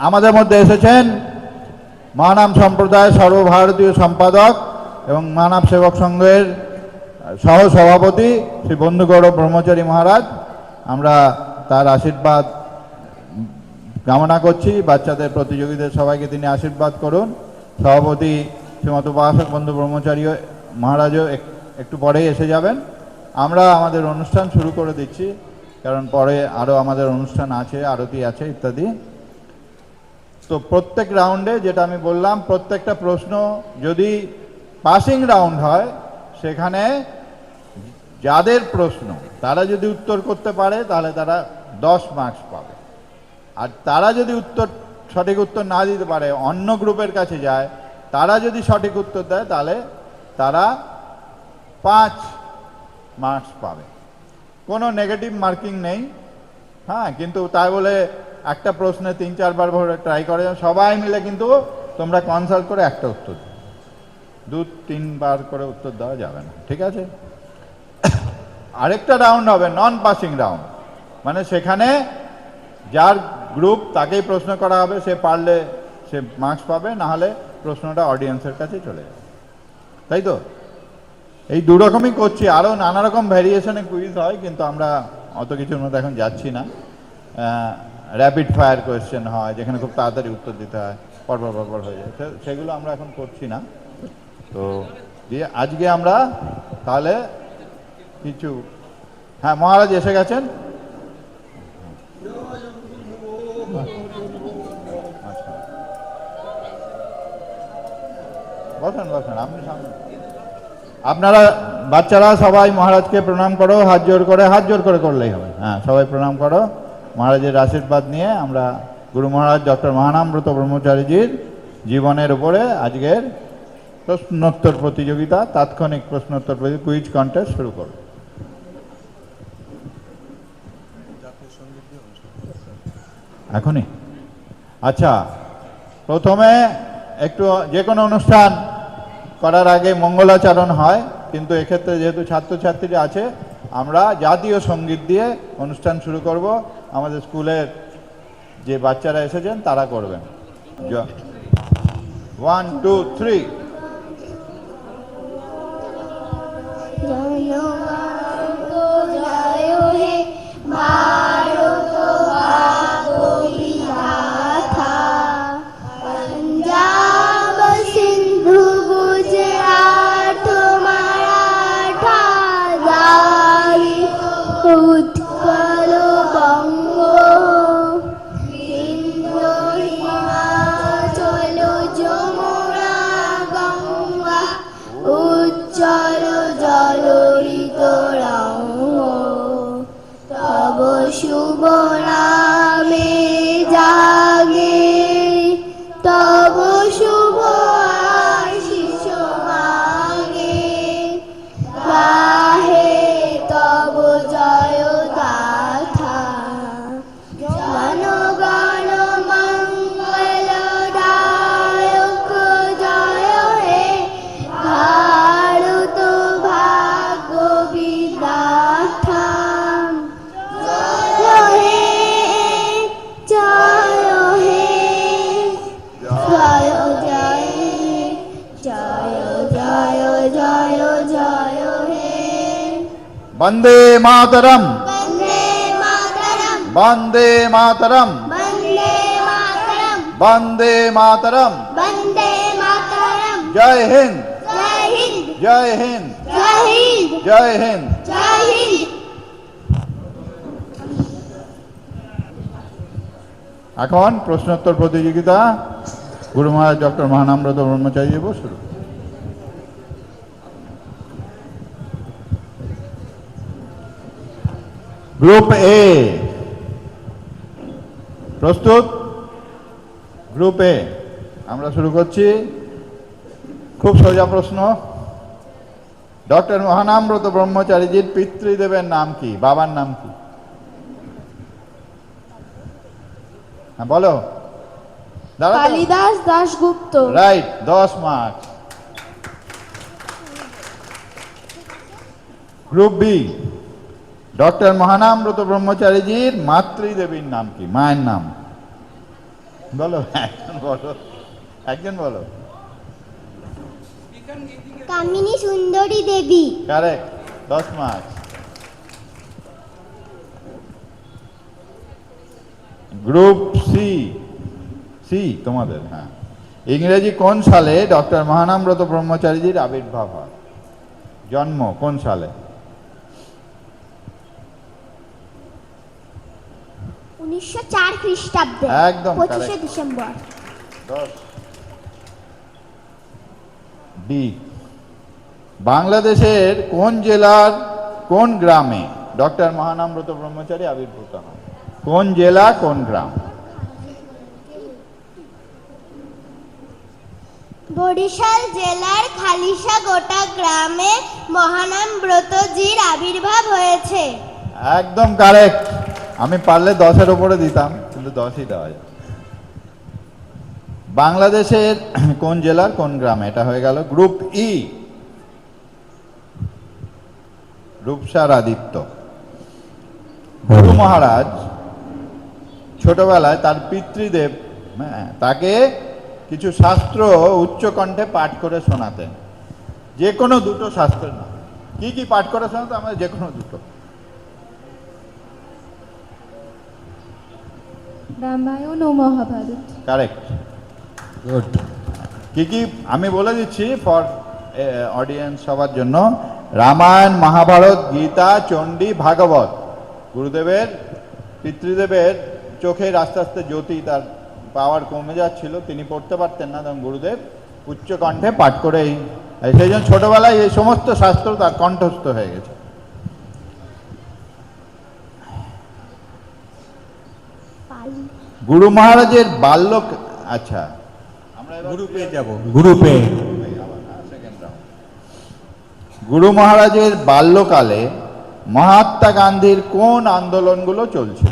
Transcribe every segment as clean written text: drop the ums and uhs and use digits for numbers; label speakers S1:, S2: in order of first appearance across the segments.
S1: আমাদের মধ্যে এসেছেন মহানাম সম্প্রদায় সর্বভারতীয় সম্পাদক এবং মানব সেবক সংঘের সহ সভাপতি শ্রী বন্ধুগৌরব ব্রহ্মচারী মহারাজ। আমরা তার আশীর্বাদ কামনা করছি। বাচ্চাদের প্রতিযোগীদের সবাইকে তিনি আশীর্বাদ করুন। সভাপতি শ্রীমত উপাসক বন্ধু ব্রহ্মচারী মহারাজও একটু পরেই এসে যাবেন। আমরা আমাদের অনুষ্ঠান শুরু করে দিচ্ছি, কারণ পরে আরও আমাদের অনুষ্ঠান আছে, আরতি আছে ইত্যাদি। তো প্রত্যেক রাউন্ডে যেটা আমি বললাম, প্রত্যেকটা প্রশ্ন যদি পাসিং রাউন্ড হয়, সেখানে যাদের প্রশ্ন তারা যদি উত্তর করতে পারে তাহলে তারা 10 মার্কস পাবে। আর তারা যদি সঠিক উত্তর না দিতে পারে, অন্য গ্রুপের কাছে যায়, তারা যদি সঠিক উত্তর দেয় তাহলে তারা 5 মার্কস পাবে। কোনো নেগেটিভ মার্কিং নেই। হ্যাঁ, কিন্তু তাই বলে একটা প্রশ্নে 3-4 বার ভরে ট্রাই করে সবাই মিলে কিন্তু তোমরা কনসাল্ট করে একটা উত্তর 2-3 বার করে উত্তর দেওয়া যাবে না, ঠিক আছে? আরেকটা রাউন্ড হবে নন পাসিং রাউন্ড, মানে সেখানে যার গ্রুপ তাকেই প্রশ্ন করা হবে, সে পারলে সে মার্কস পাবে, না হলে প্রশ্নটা অডিয়েন্সের কাছে চলে যাবে, তাই তো? এই দুরকমই করছি, আরও নানা রকম ভ্যারিয়েশনে কুইজ হয়, কিন্তু আমরা অত কিছুর মধ্যে এখন যাচ্ছি না। র্যাপিড ফায়ার কোয়েশ্চেন হয়, যেখানে খুব তাড়াতাড়ি উত্তর দিতে হয়, পরপর হয়ে যায়, সেগুলো আমরা এখন করছি না। তো দিয়ে আজকে আমরা তাহলে কিছু, হ্যাঁ মহারাজ এসে গেছেন। বসেন বসেন, আপনি সামনে। আপনারা বাচ্চারা সবাই মহারাজকে প্রণাম করো, হাত জোর করে করলেই হবে। হ্যাঁ, সবাই প্রণাম করো। মহারাজের আশীর্বাদ নিয়ে আমরা গুরু মহারাজ ডক্টর মহানামব্রত ব্রহ্মচারীজির জীবনের উপরে আজকের প্রশ্নোত্তর প্রতিযোগিতা, তাৎক্ষণিক প্রশ্নোত্তর কুইজ কন্টেস্ট শুরু করব। এখনই? আচ্ছা, প্রথমে একটু যে কোনো অনুষ্ঠান করার আগে মঙ্গলাচরণ হয়, কিন্তু এক্ষেত্রে যেহেতু ছাত্রছাত্রীরা আছে, আমরা জাতীয় সঙ্গীত দিয়ে অনুষ্ঠান শুরু করব। আমাদের স্কুলের যে বাচ্চারা এসেছেন তারা করবেন। 1 2 3। वंदे मातरम, वंदे मातरम, वंदे मातरम, जय हिंद, जय हिंद, जय हिंद। এখন প্রশ্নোত্তর প্রতিযোগিতা গুরু মহারাজ ডক্টর মহানামব্রত ব্রহ্মচারী শুরু। গ্রুপ এ প্রস্তুত? গ্রুপ এ আমরা শুরু করছি। খুব সোজা প্রশ্ন। ডক্টর মহানামব্রত ব্রহ্মচারীজির পিতৃদেবের নাম কি, বাবার নাম কি? হ্যাঁ বলো।
S2: Kalidas Dasgupta.
S1: Right, 10 mark. Group B, doctor Mahanambrata ব্রহ্মচারীজির মাতৃদেবীর নাম কি, মায়ের নাম? বলো, একজন বলো, একজন বলো।
S2: Kamini Sundari Devi.
S1: Correct, 10 mark. Group C, C তোমাদের, হ্যাঁ। ইংরেজি কোন সালে ডক্টর মহানামব্রত ব্রহ্মচারীজির আবির্ভাব হয়? জন্ম কোন সালে?
S2: 1904 খ্রিস্টাব্দে,
S1: একদম
S2: 25শে
S1: correct।
S2: ডিসেম্বর।
S1: 10 ডি। বাংলাদেশের কোন জেলার কোন গ্রামে ডক্টর মহানামব্রত ব্রহ্মচারী আবির্ভূত হন? কোন জেলা, কোন গ্রাম?
S2: বরিশাল জেলার খালিশাগোটা গ্রামে মহানামব্রতজির আবির্ভাব হয়েছে।
S1: একদম কারেক্ট। আমি পারলে 10-এর উপরে দিতাম, কিন্তু 10ই দেওয়া যায়। বাংলাদেশের কোন জেলার কোন গ্রামে, এটা হয়ে গেল। গ্রুপ ই, রূপসার আদিত্য। গুরু মহারাজ ছোটবেলায় তার পিতৃদেব, তাকে কিছু শাস্ত্র উচ্চকণ্ঠে পাঠ করে শোনাতেন। যে কোনো দুটো শাস্ত্রের নাম কি কি পাঠ করে শোনাতেন? আমাদের যে কোনো দুটো।
S3: রামায়ণ ও মহাভারত।
S1: Correct, good. কি কি আমি বলে দিচ্ছি ফর অডিয়েন্স সবার জন্য। রামায়ণ, মহাভারত, গীতা, চণ্ডী, ভাগবত। গুরুদেবের পিতৃদেবের চোখের আস্তে আস্তে জ্যোতি, তার পাওয়ার কমে যাচ্ছিল, তিনি পড়তে পারতেন না, তখন গুরুদেব উচ্চকণ্ঠে পাঠ করে সেই জন্য ছোটবেলায় এই সমস্ত শাস্ত্র তার কণ্ঠস্থ হয়ে গেছে। গুরু মহারাজের বাল্যক, আচ্ছা আমরা
S4: গ্রুপে যাব, গ্রুপে।
S1: গুরু মহারাজের বাল্যকালে মহাত্মা গান্ধীর কোন আন্দোলনগুলো চলছে?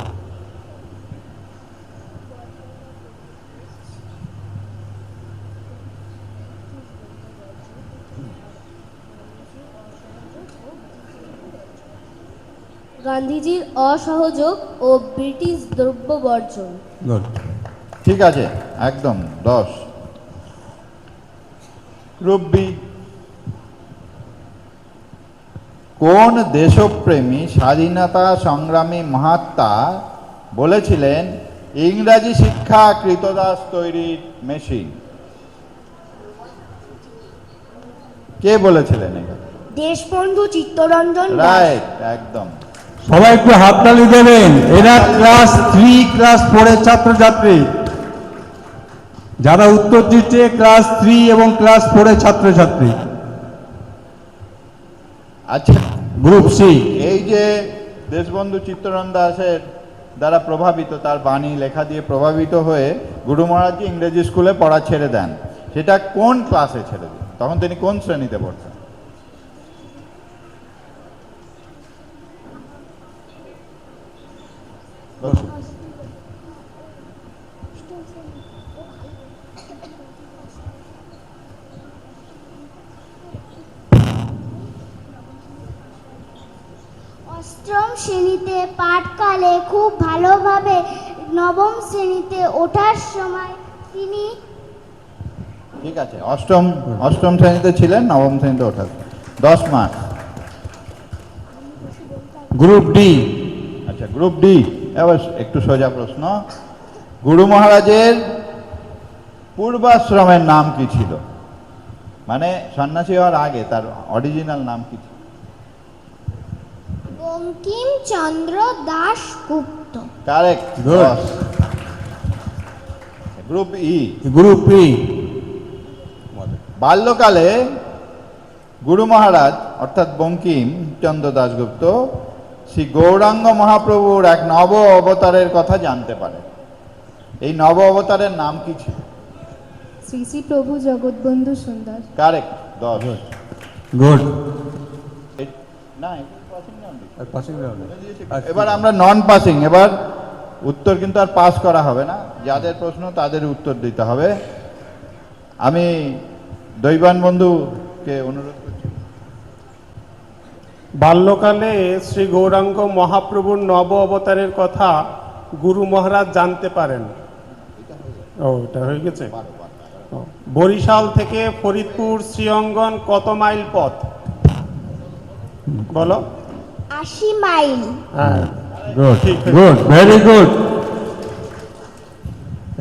S3: গান্ধীজির অসহযোগ ও ব্রিটিশ দ্রব্য বর্জন।
S4: গুড।
S1: ঠিক আছে, একদম 10। Group B. কোন দেশপ্রেমী স্বাধীনতা সংগ্রামী মহাত্মা বলেছিলেন ইংরাজি শিক্ষা কৃতদাস তৈরির মেশিন? কে বলেছিলেন এটা?
S2: দেশবন্ধু চিত্তরঞ্জন দাস।
S1: রাইট, একদম।
S4: সবাই একটু হাততালি দেবেন। এরা ক্লাস 3, ক্লাস 4 ছাত্রছাত্রী। যারা উত্তর দিচ্ছে ক্লাস 3 এবং ক্লাস 4 ছাত্রছাত্রী।
S1: আচ্ছা,
S4: গ্রুপ সি।
S1: এই যে দেশবন্ধু চিত্তরঞ্জন দাসের দ্বারা প্রভাবিত, তার বাণী লেখা দিয়ে প্রভাবিত হয়ে গুরু মহারাজজি ইংরেজি স্কুলে পড়া ছেড়ে দেন, সেটা কোন ক্লাসে ছেড়ে দেন? তখন তিনি কোন শ্রেণীতে পড়তেন?
S2: অষ্টম শ্রেণীতে পাঠকালে খুব ভালোভাবে নবম শ্রেণীতে ওঠার সময় তিনি
S1: ঠিক আছে, অষ্টম শ্রেণীতে ছিলেন, নবম শ্রেণীতে ওঠার। 10 মার্ক।
S4: Group D.
S1: আচ্ছা, গ্রুপ ডি। এবার একটু সোজা প্রশ্ন। গুরু মহারাজের পূর্বাশ্রমের নাম কি ছিল? মানে সন্ন্যাসী হওয়ার আগে তার অরিজিনাল নাম কি ছিল?
S2: Bankimchandra Dasgupta.
S1: Correct,
S4: Good.
S1: 10। Group E.
S4: Group E.
S1: বাল্যকালে গুরু মহারাজ অর্থাৎ বঙ্কিম চন্দ্র দাশগুপ্ত শ্রী গৌরাঙ্গ মহাপ্রভুর এক নব অবতারের কথা জানতে পারে। এই নব অবতারের নাম কি ছিল?
S3: শ্রী শ্রী প্রভু জগৎবন্ধু সুন্দর।
S1: কারেক্ট, 10।
S4: গুড।
S1: না, passing round। এবার আমরা নন পাসিং। এবার উত্তর কিন্তু আর পাস করা হবে না, যাদের প্রশ্ন তাদের উত্তর দিতে হবে। আমি দৈবান বন্ধুকে অনুরোধ করছি।
S5: বাল্যকালে শ্রী গৌরাঙ্গ মহাপ্রভুর নব অবতারের কথা গুরু মহারাজ জানতে পারেন। ও এটা হয়ে গেছে। ও, বরিশাল থেকে ফরিদপুর শ্রীঅঙ্গন কত মাইল পথ বলো?
S2: 80 মাইল।
S5: হ্যাঁ,
S4: গুড
S5: ঠিক আছে।
S4: Good, very good.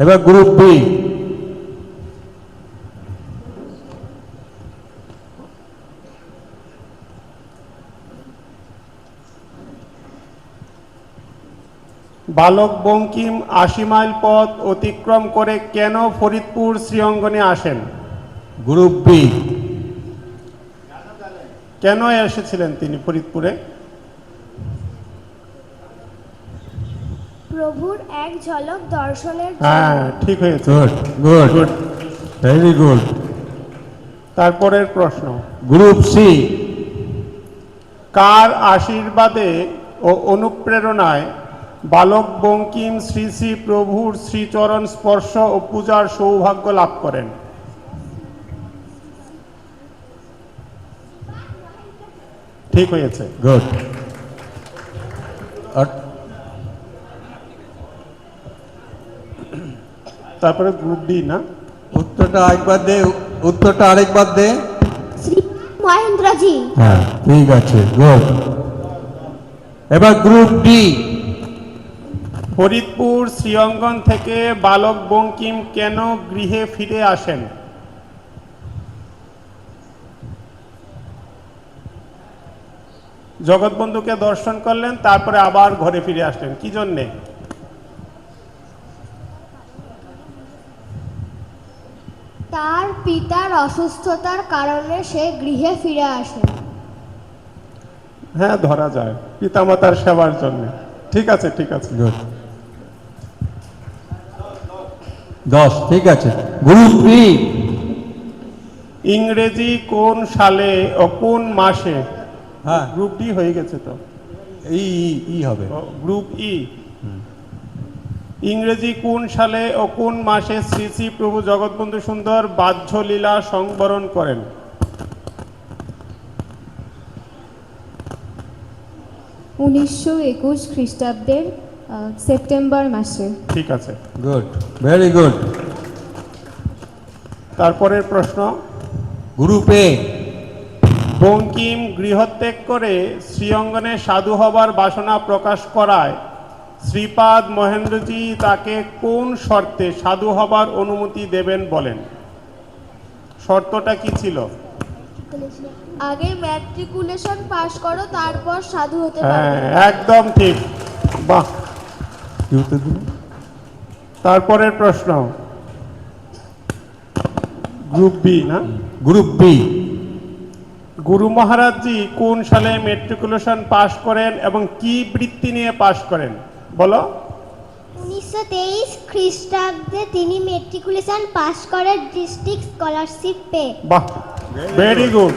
S4: এবার গ্রুপ বি।
S5: বালক বঙ্কিম 80 মাইল পথ অতিক্রম করে কেন ফরিদপুর শ্রীঅঙ্গনে আসেন?
S4: Group B.
S5: কেন এসেছিলেন তিনি ফরিদপুরে?
S2: প্রভুর এক ঝলক দর্শনের
S5: হ্যাঁ, ঠিক হয়েছে।
S4: Good good, very good.
S5: তারপরের প্রশ্ন,
S4: গ্রুপ সি।
S5: কার আশীর্বাদে ও অনুপ্রেরণায় বালক বঙ্কিম শ্রী শ্রী প্রভুর শ্রীচরণ স্পর্শ ও পূজার সৌভাগ্য লাভ করেন? ঠিক হয়েছে।
S4: গুড।
S5: তারপরে গ্রুপ ডি না?
S4: উত্তরটা আরেকবার দে, উত্তরটা আরেকবার দে।
S2: শ্রী মহেন্দ্রজি।
S4: হ্যাঁ, ঠিক আছে, গুড। এবার গ্রুপ ডি।
S5: ফরিদপুর শ্রীঅঙ্গন থেকে বালক বঙ্কিম কেন গৃহে ফিরে আসেন? জগৎবন্ধুকে দর্শন করলেন, তারপরে আবার ঘরে ফিরে আসলেন, কি জন্যে?
S2: তার পিতার অসুস্থতার কারণে সে গৃহে ফিরে আসেন।
S5: হ্যাঁ, ধরা যায় পিতামাতার সেবার জন্য। ঠিক আছে, ঠিক আছে।
S4: গুড। 10, ঠিক আছে। Group B.
S5: ইংরেজি কোন সালে ও কোন মাসে?
S4: হ্যাঁ,
S5: গ্রুপ ডি হয়ে গেছে তো।
S4: ই ই হবে।
S5: গ্রুপ ই। ইংরেজি কোন সালে ও কোন মাসে শ্রী শ্রী প্রভু জগৎবন্ধু সুন্দর বাহ্য লীলা সংবরণ করেন?
S3: 1921 খ্রিস্টাব্দের সেপ্টেম্বর মাসে।
S5: ঠিক আছে।
S4: Good, very good.
S5: তারপরের প্রশ্ন,
S4: গ্রুপ এ।
S5: বঙ্কিম গৃহত্যাগ করে শ্রীঅঙ্গনে সাধু হবার বাসনা প্রকাশ করায় শ্রীপাদ মহেন্দ্রজি তাকে কোন শর্তে সাধু হবার অনুমতি দেবেন বলেন? শর্তটা কি ছিল?
S2: আগে ম্যাট্রিকুলেশন পাশ করো, তারপর সাধু হতে
S5: হ্যাঁ, একদম ঠিক। বাহ।
S4: কি উত্তর দিল?
S5: তারপরের প্রশ্ন, গ্রুপ বি না?
S4: Group B.
S5: গুরু মহারাজজি কোন সালে ম্যাট্রিকুলেশন পাশ করেন এবং কি বৃত্তি নিয়ে পাশ করেন বলো?
S2: 1923 খ্রিস্টাব্দে তিনি ম্যাট্রিকুলেশন পাশ করে ডিস্ট্রিক্ট স্কলারশিপ পেয়ে।
S5: বাহ, ভেরি গুড।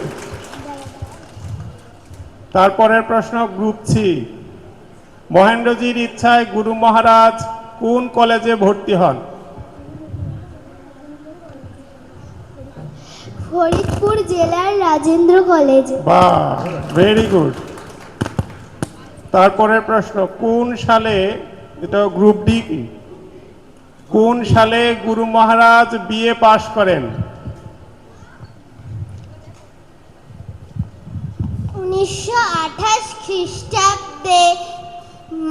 S5: তারপরের প্রশ্ন, গ্রুপ সি। মহেন্দ্রজির ইচ্ছায় গুরু মহারাজ কোন কলেজে ভর্তি হন?
S2: ফরিদপুর জেলার রাজেন্দ্র কলেজে।
S5: বাহ, ভেরি গুড। তারপরের প্রশ্ন, কোন সালে, এটা গ্রুপ ডি, কোন সালে গুরু মহারাজ বিএ পাশ করেন?
S2: 1928 খ্রিস্টাব্দে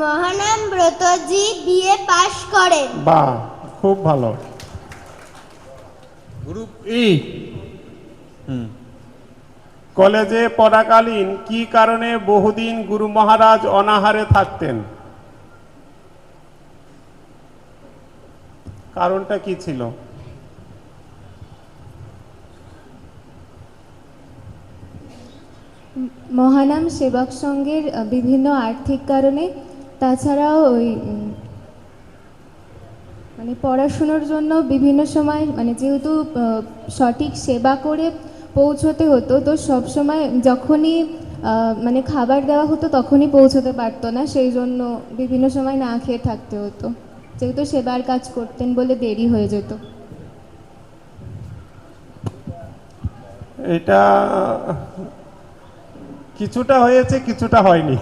S2: মহানাম ব্রতজি বিএ পাশ করেন।
S5: বাহ, খুব ভালো।
S4: গ্রুপ ই।
S5: কলেজে পড়াকালীন কি কারণে বহুদিন গুরু মহারাজ অনাহারে থাকতেন? কারণটা কি ছিল?
S3: মহানাম সেবক সংঘের বিভিন্ন আর্থিক কারণে, তাছাড়াও ওই মানে পড়াশুনোর জন্য বিভিন্ন সময়, মানে যেহেতু সঠিক সেবা করে পৌঁছতে হতো, তো সব সময় যখনই মানে খাবার দেওয়া হতো তখনই পৌঁছতে পারতো না, সেই জন্য বিভিন্ন সময় না খেয়ে থাকতে হতো, যেহেতু সেবার কাজ করতেন বলে দেরি হয়ে যেত।
S5: এটা কিছুটা হয়েছে, কিছুটা হয়নি।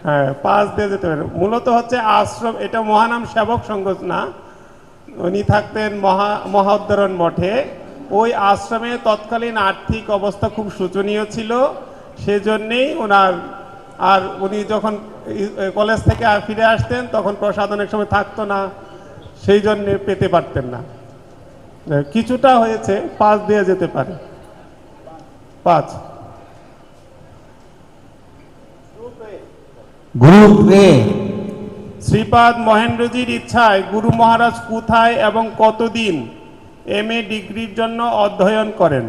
S5: হ্যাঁ, পাশ দিয়ে যেতে পারে। মূলত হচ্ছে আশ্রম, এটা মহানাম সেবক সংঘ না, উনি থাকতেন মহোদ্ধরণ মঠে। ওই আশ্রমে তৎকালীন আর্থিক অবস্থা খুব শোচনীয় ছিল, সেজন্যেই ওনার, আর উনি যখন কলেজ থেকে ফিরে আসতেন তখন প্রসাদ অনেক সময় থাকতো না, সেই জন্যে পেতে পারতেন না। কিছুটা হয়েছে, পাঁচ দিয়ে যেতে পারে। 5।
S4: গ্রুপ এ
S5: শ্রীপাদ মহেন্দ্রজির ইচ্ছায় গুরু মহারাজ কোথায় এবং কতদিন MA ডিগ্রির জন্য অধ্যয়ন করেন?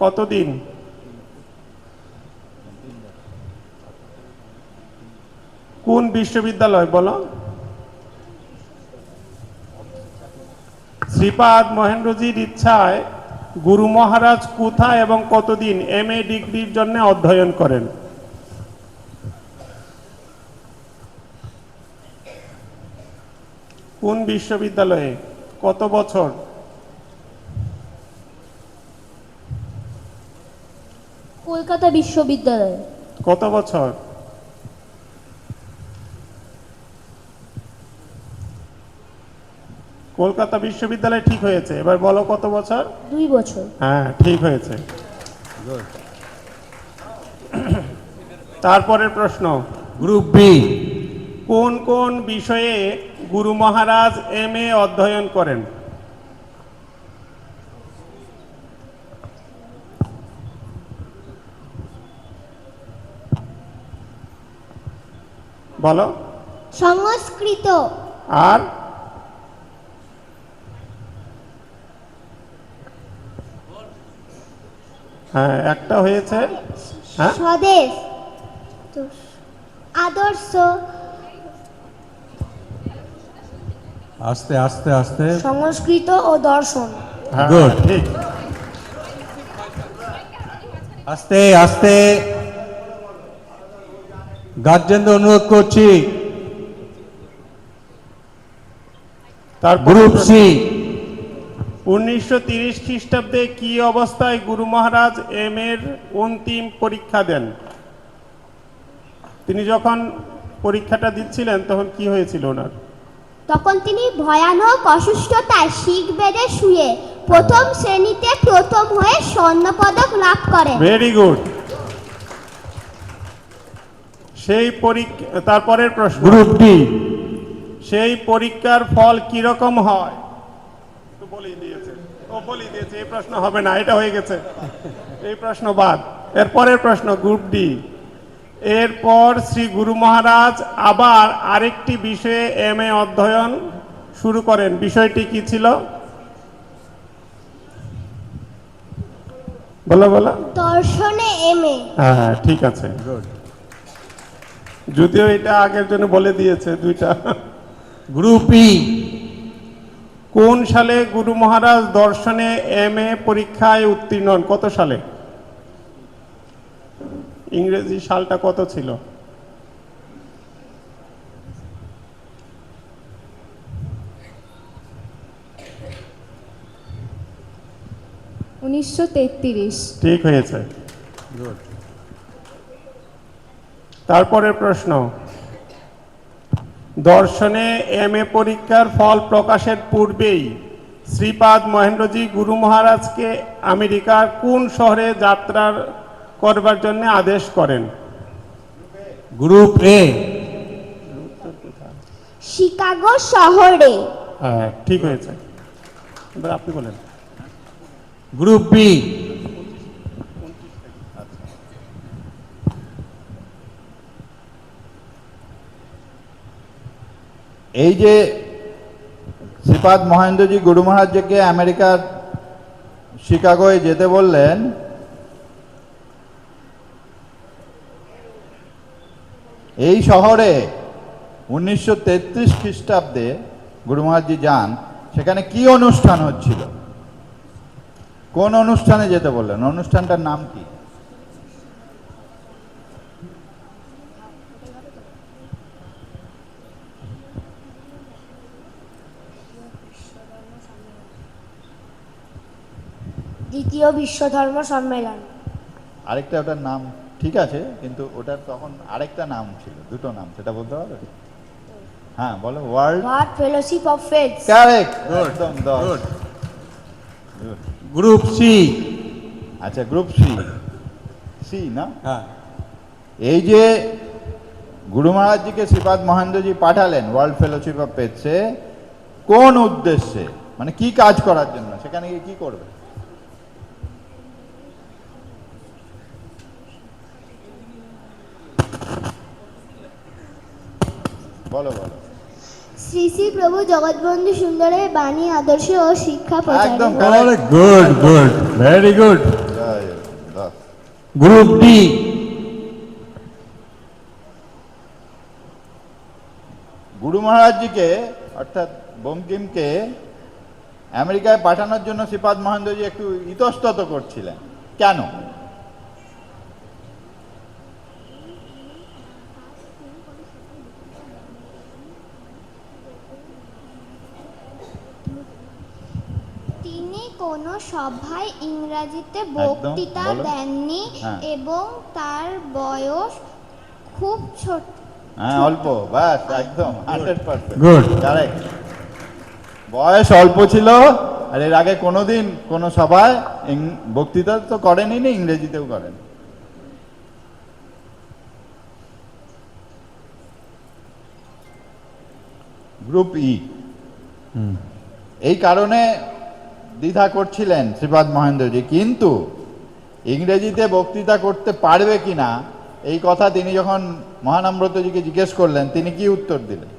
S5: কতদিন? কোন বিশ্ববিদ্যালয় বলো? শ্রীপাদ মহেন্দ্রজির ইচ্ছায় গুরু মহারাজ কোথায় এবং কতদিন MA ডিগ্রির জন্য অধ্যয়ন করেন? কোন বিশ্ববিদ্যালয়ে, কত বছর?
S6: কলকাতা বিশ্ববিদ্যালয়।
S5: কত বছর? কলকাতা বিশ্ববিদ্যালয় ঠিক হয়েছে, এবার বলো কত বছর?
S6: 2 বছর।
S5: হ্যাঁ, ঠিক হয়েছে। তারপরের প্রশ্ন,
S4: গ্রুপ বি
S5: কোন কোন বিষয়ে গুরু মহারাজ MA অধ্যয়ন করেন? বলো।
S2: সংস্কৃত,
S5: আর হ্যাঁ, একটা হয়েছে। হ্যাঁ,
S2: স্বদেশ, আদর্শ,
S4: আস্তে আস্তে আস্তে
S6: সংস্কৃত ও দর্শন।
S5: হ্যাঁ,
S4: Good.
S5: ঠিক।
S4: আস্তে আস্তে গার্জেনদের অনুরোধ করছি।
S5: তারপর
S4: গ্রুপ সি
S5: 1930 খ্রিস্টাব্দে কি অবস্থায় গুরু মহারাজ এর অন্তিম পরীক্ষা দেন? তিনি যখন পরীক্ষাটা দিচ্ছিলেন তখন কি হয়েছিল ওনার?
S2: তখন তিনি ভয়ানক অসুস্থতায় শিখ বেডে শুয়ে প্রথম শ্রেণীতে প্রথম হয়ে স্বর্ণপদক লাভ করেন।
S5: Very good. সেই পরীক্ষা, তারপরের প্রশ্ন,
S4: গ্রুপ ডি
S5: সেই পরীক্ষার ফল কি রকম হয়? তো বলেই দিয়েছে, এই প্রশ্ন হবে না, এটা হয়ে গেছে, এই প্রশ্ন বাদ। এরপরের প্রশ্ন গ্রুপ ডি, এরপর শ্রী গুরু মহারাজ আবার আরেকটি বিষয়ে MA অধ্যয়ন শুরু করেন, বিষয়টি কি ছিল? বলো বলো।
S2: দর্শনে MA।
S5: হ্যাঁ, ঠিক আছে। যদিও এটা আগের জন্য বলে দিয়েছে দুইটা।
S4: গ্রুপ ই
S5: কোন সালে গুরু মহারাজ দর্শনে MA পরীক্ষায় উত্তীর্ণ হন? কত সালে? ইংরেজি সালটা কত ছিল?
S3: 1933।
S5: ঠিক হয়েছে। তারপরের প্রশ্ন, দর্শনে MA পরীক্ষার ফল প্রকাশের পূর্বেই শ্রীপাদ মহেন্দ্রজি গুরু মহারাজকে আমেরিকার কোন শহরে যাত্রা করবার জন্য আদেশ করেন?
S4: গ্রুপ এ
S2: শিকাগো শহরে।
S5: হ্যাঁ, ঠিক হয়েছে। এবার আপনি বলেন।
S4: গ্রুপ বি
S1: এই যে শ্রীপাদ মহেন্দ্রজি গুরু মহারাজকে আমেরিকার শিকাগোয় যেতে বললেন, এই শহরে 1933 খ্রিস্টাব্দে গুরু মহারাজজি যান, সেখানে কি অনুষ্ঠান হচ্ছিল? কোন অনুষ্ঠানে যেতে বললেন? অনুষ্ঠানটার নাম কি?
S6: দ্বিতীয় বিশ্ব ধর্ম সম্মেলন।
S1: আরেকটা ওটার নাম ঠিক আছে, কিন্তু ওটার তখন আরেকটা নাম ছিল, দুটো নাম, সেটা বলতে পারবে? হ্যাঁ বলো। World
S6: world fellowship of faiths.
S1: Correct,
S4: Good,
S1: একদম 10।
S4: good.
S1: Good.
S4: Group C.
S1: আচ্ছা গ্রুপ সি, সি না?
S4: হ্যাঁ।
S1: এই যে গুরু মহারাজজিকে শ্রীপাদ মহেন্দ্রজি পাঠালেন ওয়ার্ল্ড ফেলোশিপ অফ ফেথসে কোন উদ্দেশ্যে, মানে কি কাজ করার জন্য, সেখানে গিয়ে কি করবে? বলো বলো।
S2: শ্রী শ্রী প্রভু জগৎবন্ধু সুন্দরের বাণী, আদর্শ ও শিক্ষা প্রচার।
S1: একদম
S4: good good, very good. Group D.
S1: গুরু মহারাজজিকে অর্থাৎ বঙ্কিমকে আমেরিকায় পাঠানোর জন্য শ্রীপাদ মহেন্দ্রজি একটু ইতস্তত করছিলেন, কেন?
S2: তিনি কোনো সভায় ইংরেজিতে বক্তৃতা
S1: বলো।
S2: দেননি
S1: হ্যাঁ।
S2: এবং তার বয়স খুব ছোট।
S1: হ্যাঁ অল্প, বাস একদম 100%।
S4: Good.
S1: কারেক্ট। বয়স অল্প ছিল, আর এর আগে কোনোদিন কোনো সভায় বক্তৃতা তো করেনি, না ইংরেজিতেও করেন। গ্রুপ ই, এই কারণে দ্বিধা করছিলেন শ্রীপাদ মহেন্দ্রজি, কিন্তু ইংরেজিতে বক্তৃতা করতে পারবে কিনা এই কথা তিনি যখন মহানামব্রতজিকে জিজ্ঞেস করলেন, তিনি কি উত্তর দিলেন?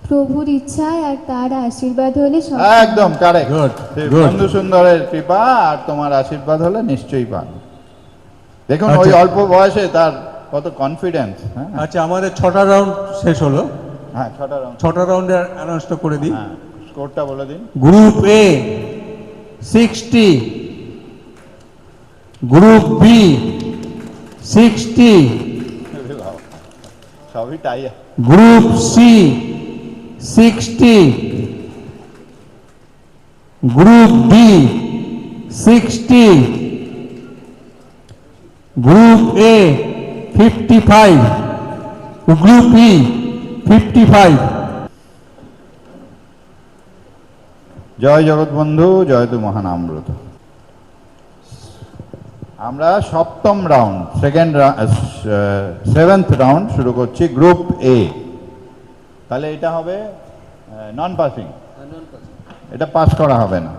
S3: প্রভুর ইচ্ছায় আর তার আশীর্বাদ হলে সব
S1: একদম কারেক্ট।
S4: Good, good.
S1: বন্ধু সুন্দরের কৃপা আর তোমার আশীর্বাদ হলে নিশ্চয়ই পান। দেখুন ওই
S4: আচ্ছা।
S1: অল্প বয়সে তার কত কনফিডেন্স। হ্যাঁ
S4: আচ্ছা, আমাদের 6টা রাউন্ড শেষ হলো।
S1: হ্যাঁ, 6টা রাউন্ড।
S4: 6টা রাউন্ডের অ্যানাউন্সটা করে দিই।
S1: হ্যাঁ, স্কোরটা বলে দিন।
S4: গ্রুপ এ 60, গ্রুপ বি 60,
S1: সবই tie.
S4: Group C 60, group D 60, group A 55, group E 55।
S1: জয় জগৎবন্ধু, জয় তু মহানামব্রত। আমরা সপ্তম রাউন্ড, সেভেন্থ রাউন্ড শুরু করছি। গ্রুপ এ, তাহলে এটা হবে নন পাসিং, এটা পাস করা হবে না।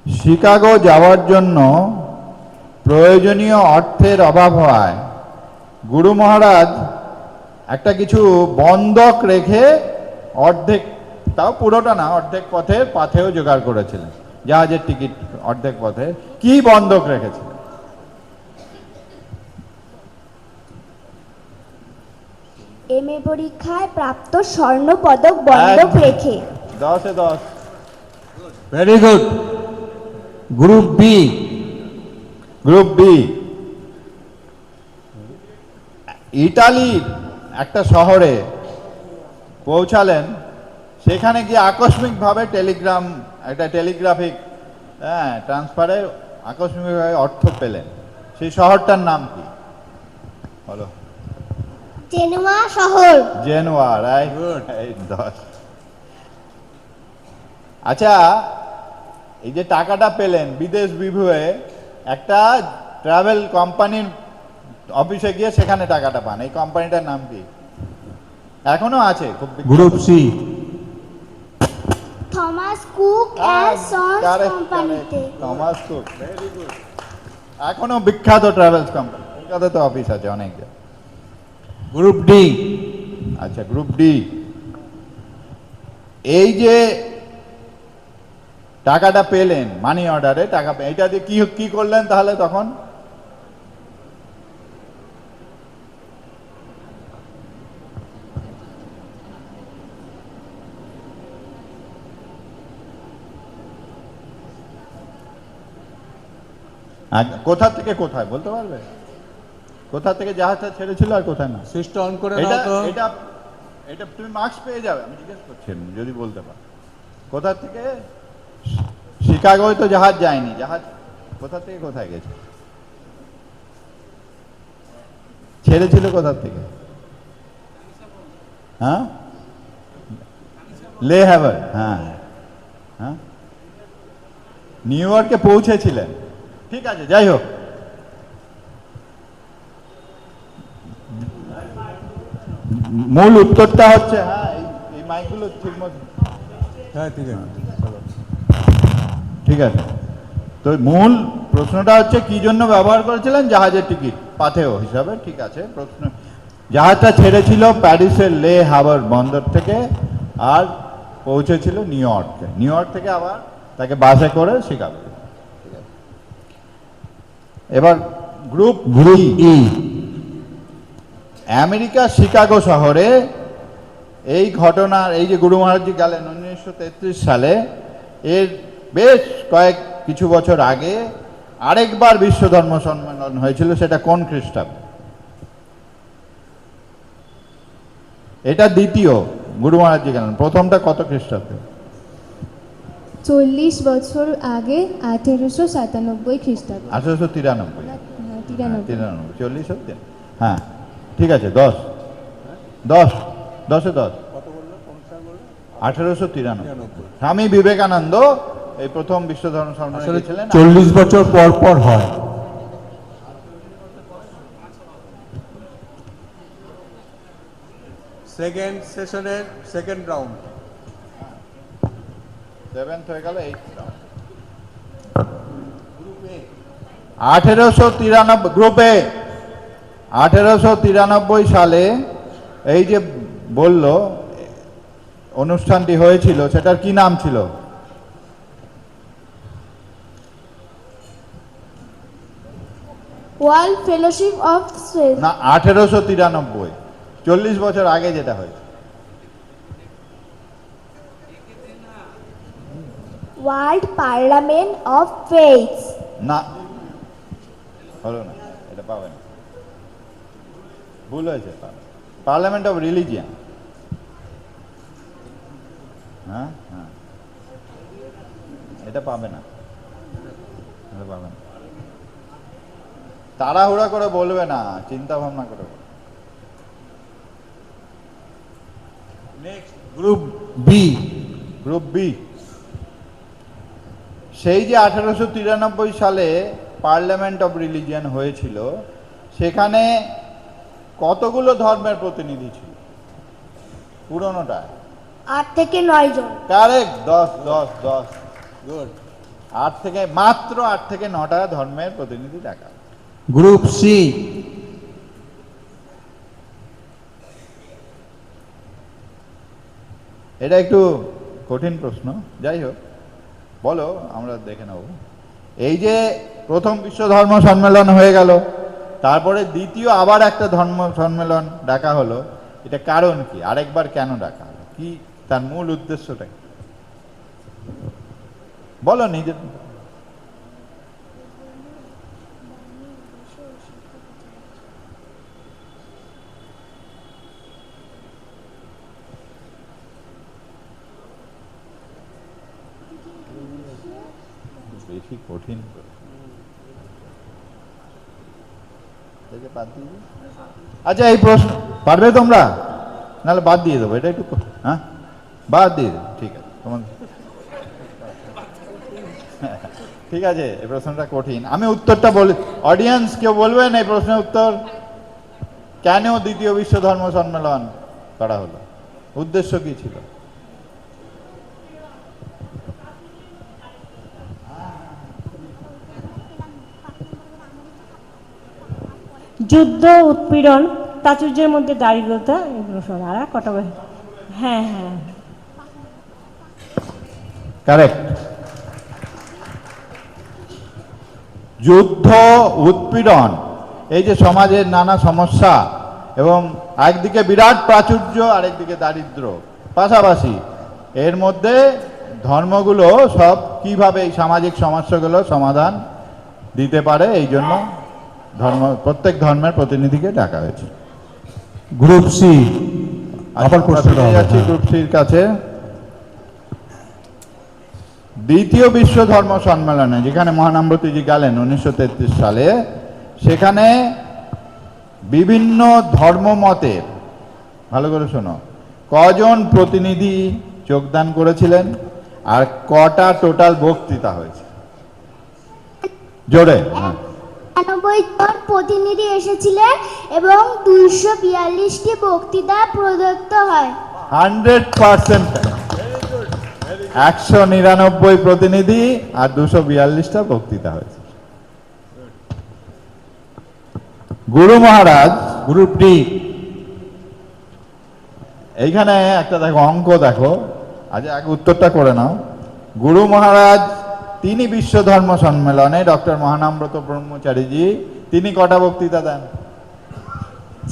S1: শিকাগো যাওয়ার জন্য প্রয়োজনীয় অর্থের অভাব হয় গুরু মহারাজ একটা কিছু বন্ধক রেখে অর্ধেক, তাও পুরোটা না, অর্ধেক পথের পাথেও জোগাড় করেছিলেন, জাহাজের টিকিট অর্ধেক পথে। কি বন্ধক রেখেছিলেন?
S2: এমএ পরীক্ষায় প্রাপ্ত স্বর্ণ পদক বন্ধক রেখে।
S1: 10-এ 10।
S4: Very good. Group B.
S1: Group B, ইটালির একটা শহরে পৌঁছালেন, সেখানে গিয়ে আকস্মিকভাবে টেলিগ্রাম, একটা টেলিগ্রাফিক ট্রান্সফারে আকস্মিকভাবে অর্থ পেলেন। সেই শহরটার নাম কি? বলো।
S2: জেনুয়া শহর।
S1: জেনুয়া, রাইট।
S4: Good.
S1: এই 10। আচ্ছা, এই যে টাকাটা পেলেন বিদেশ বিভুয়ে, একটা ট্রাভেল কোম্পানির অফিসে গিয়ে সেখানে টাকাটা পান। এই কোম্পানিটার নাম কি? এখনো আছে, খুব বিখ্যাত।
S4: Group C.
S2: Thomas Cook and Sons
S1: Correct,
S2: কোম্পানিতে।
S1: correct. Thomas Cook, very good. এখনো বিখ্যাত ট্রাভেলস কোম্পানি, কলকাতাতে অফিস আছে অনেক।
S4: Group D.
S1: আচ্ছা, গ্রুপ ডি, এই যে টাকাটা পেলেন মানি অর্ডারে, টাকা এটা দিয়ে কি কি করলেন তাহলে তখন? কোথা থেকে কোথায় বলতে পারবে? কোথা থেকে জাহাজটা ছেড়েছিল আর কোথায় না?
S4: সুইচটা অন করে
S1: এটা
S4: দাও তো।
S1: এটা এটা তুমি মার্কস পেয়ে যাবে, আমি জিজ্ঞেস করছি যদি বলতে পারো। কোথা থেকে? শিকাগোয় তো জাহাজ যায়নি, জাহাজ কোথা থেকে কোথায় গেছে? ছেড়েছিল কোথা থেকে? হ্যাঁ, লে হ্যাভার। হ্যাঁ হ্যাঁ, নিউ ইয়র্কে পৌঁছেছিলেন। ঠিক আছে, যাই হোক, মূল উত্তরটা হচ্ছে, হ্যাঁ এই মাইকগুলো ঠিক মতো,
S4: হ্যাঁ ঠিক আছে, চলো।
S1: ঠিক আছে। তো মূল প্রশ্নটা হচ্ছে কি জন্য ব্যবহার করেছিলেন? জাহাজের টিকিট পাথেয় হিসাবে। ঠিক আছে, প্রশ্ন, জাহাজটা ছেড়েছিল প্যারিসের লে হাভার বন্দর থেকে আর পৌঁছেছিল নিউ ইয়র্কে। নিউ ইয়র্ক থেকে আবার তাকে বাসে করে শিকাগো। ঠিক আছে, এবার গ্রুপ ই। আমেরিকার শিকাগো শহরে এই ঘটনার, এই যে গুরু মহারাজজি গেলেন 1933 সালে, এর বেশ কিছু বছর আগে আরেকবার বিশ্ব ধর্ম সম্মেলন হয়েছিল। সেটা কোন খ্রিস্টাব্দে? এটা দ্বিতীয় গুরু মহারাজজি গেলেন, প্রথমটা কত খ্রিস্টাব্দে?
S3: 40 বছর আগে 1897 খ্রিস্টাব্দ।
S1: 1893।
S3: হ্যাঁ, 93।
S1: 93, 40 হচ্ছে। হ্যাঁ ঠিক আছে, 10 10 10 10 1893। স্বামী বিবেকানন্দ এই প্রথম বিশ্ব ধর্ম সম্মেলনে
S4: আসলে
S1: গেছিলেন।
S4: 40 বছর পর পর হয়। সেকেন্ড সেশনের সেকেন্ড রাউন্ড।
S1: 7th হয়ে গেল, 8th রাউন্ড। 1893 গ্রুপে 1893 সালে এই যে বলল অনুষ্ঠানটি হয়েছিল, সেটার কি নাম ছিল?
S6: World fellowship of saint.
S1: না, 1893, 40 বছর আগে যেটা হয়েছে।
S6: World parliament of faiths.
S1: না, হলো না, এটা পাবে না, ভুল হয়েছে। Parliament of religion. হ্যাঁ হ্যাঁ, এটা পাবে না, এটা পাবে না। তাড়াহুড়া করে বলবে না, চিন্তা ভাবনা করে বলবে। Next group B. Group B, সেই যে 1893 সালে পার্লামেন্ট অফ রিলিজিয়ান হয়েছিল, সেখানে কতগুলো ধর্মের প্রতিনিধি ছিল পুরোনোটা?
S6: 8 থেকে 9 জন।
S1: কারেক্ট, 10 10 10।
S4: গুড।
S1: মাত্র 8 থেকে 9টা ধর্মের প্রতিনিধি দেখা।
S4: Group C.
S1: এটা একটু কঠিন প্রশ্ন, যাই হোক বলো, আমরা দেখে নেব। এই যে প্রথম বিশ্ব ধর্ম সম্মেলন হয়ে গেল, তারপরে দ্বিতীয় আবার একটা ধর্ম সম্মেলন ডাকা হলো, এটা কারণ কি? আরেকবার কেন ডাকা হলো? কি তার মূল উদ্দেশ্যটা কি? বলো নিজের। বেশি কঠিন আচ্ছা, এই প্রশ্ন পারবে তোমরা? নাহলে বাদ দিয়ে দেবো, এটা একটু, হ্যাঁ বাদ দিয়ে দেবো, ঠিক আছে তোমার। ঠিক আছে, এই প্রশ্নটা কঠিন, আমি উত্তরটা বলি। অডিয়েন্স কেউ বলবেন এই প্রশ্নের উত্তর? কেন দ্বিতীয় বিশ্ব ধর্ম সম্মেলন করা হলো? উদ্দেশ্য কি ছিল?
S7: যুদ্ধ, উৎপীড়ন, প্রাচুর্যের মধ্যে দারিদ্রতা, এগুলো সব। আর কটা? হ্যাঁ হ্যাঁ,
S1: কারেক্ট। যুদ্ধ, উৎপীড়ন, এই যে সমাজের নানা সমস্যা, এবং একদিকে বিরাট প্রাচুর্য, আরেকদিকে দারিদ্র, পাশাপাশি এর মধ্যে ধর্মগুলো সব কিভাবে এই সামাজিক সমস্যাগুলো সমাধান দিতে পারে, এই জন্য প্রত্যেক ধর্মের প্রতিনিধিকে ডাকা হয়েছে।
S4: গ্রুপ সি আবার
S1: আমরা
S4: প্রশ্নটা
S1: ফিরে
S4: হবে,
S1: যাচ্ছি
S4: হ্যাঁ।
S1: গ্রুপ সির কাছে। দ্বিতীয় বিশ্ব ধর্ম সম্মেলনে যেখানে মহানাম্রতিজি গেলেন 1933 সালে, সেখানে বিভিন্ন ধর্মমতের, ভালো করে শোনো, কজন প্রতিনিধি যোগদান করেছিলেন আর কটা টোটাল বক্তৃতা হয়েছে? জোরে, হ্যাঁ।
S2: 91 জন প্রতিনিধি এসেছিলেন এবং 242টি বক্তৃতা প্রদত্ত হয়।
S1: 100%। 199 প্রতিনিধি আর 242টা বক্তৃতা হয়েছে। গুরু মহারাজ,
S4: গ্রুপ ডি
S1: এইখানে একটা দেখো অঙ্ক, দেখো আজ আগে উত্তরটা করে নাও। গুরু মহারাজ তিনি বিশ্ব ধর্ম সম্মেলনে ডক্টর মহানামব্রত ব্রহ্মচারীজি তিনি কটা বক্তৃতা দেন?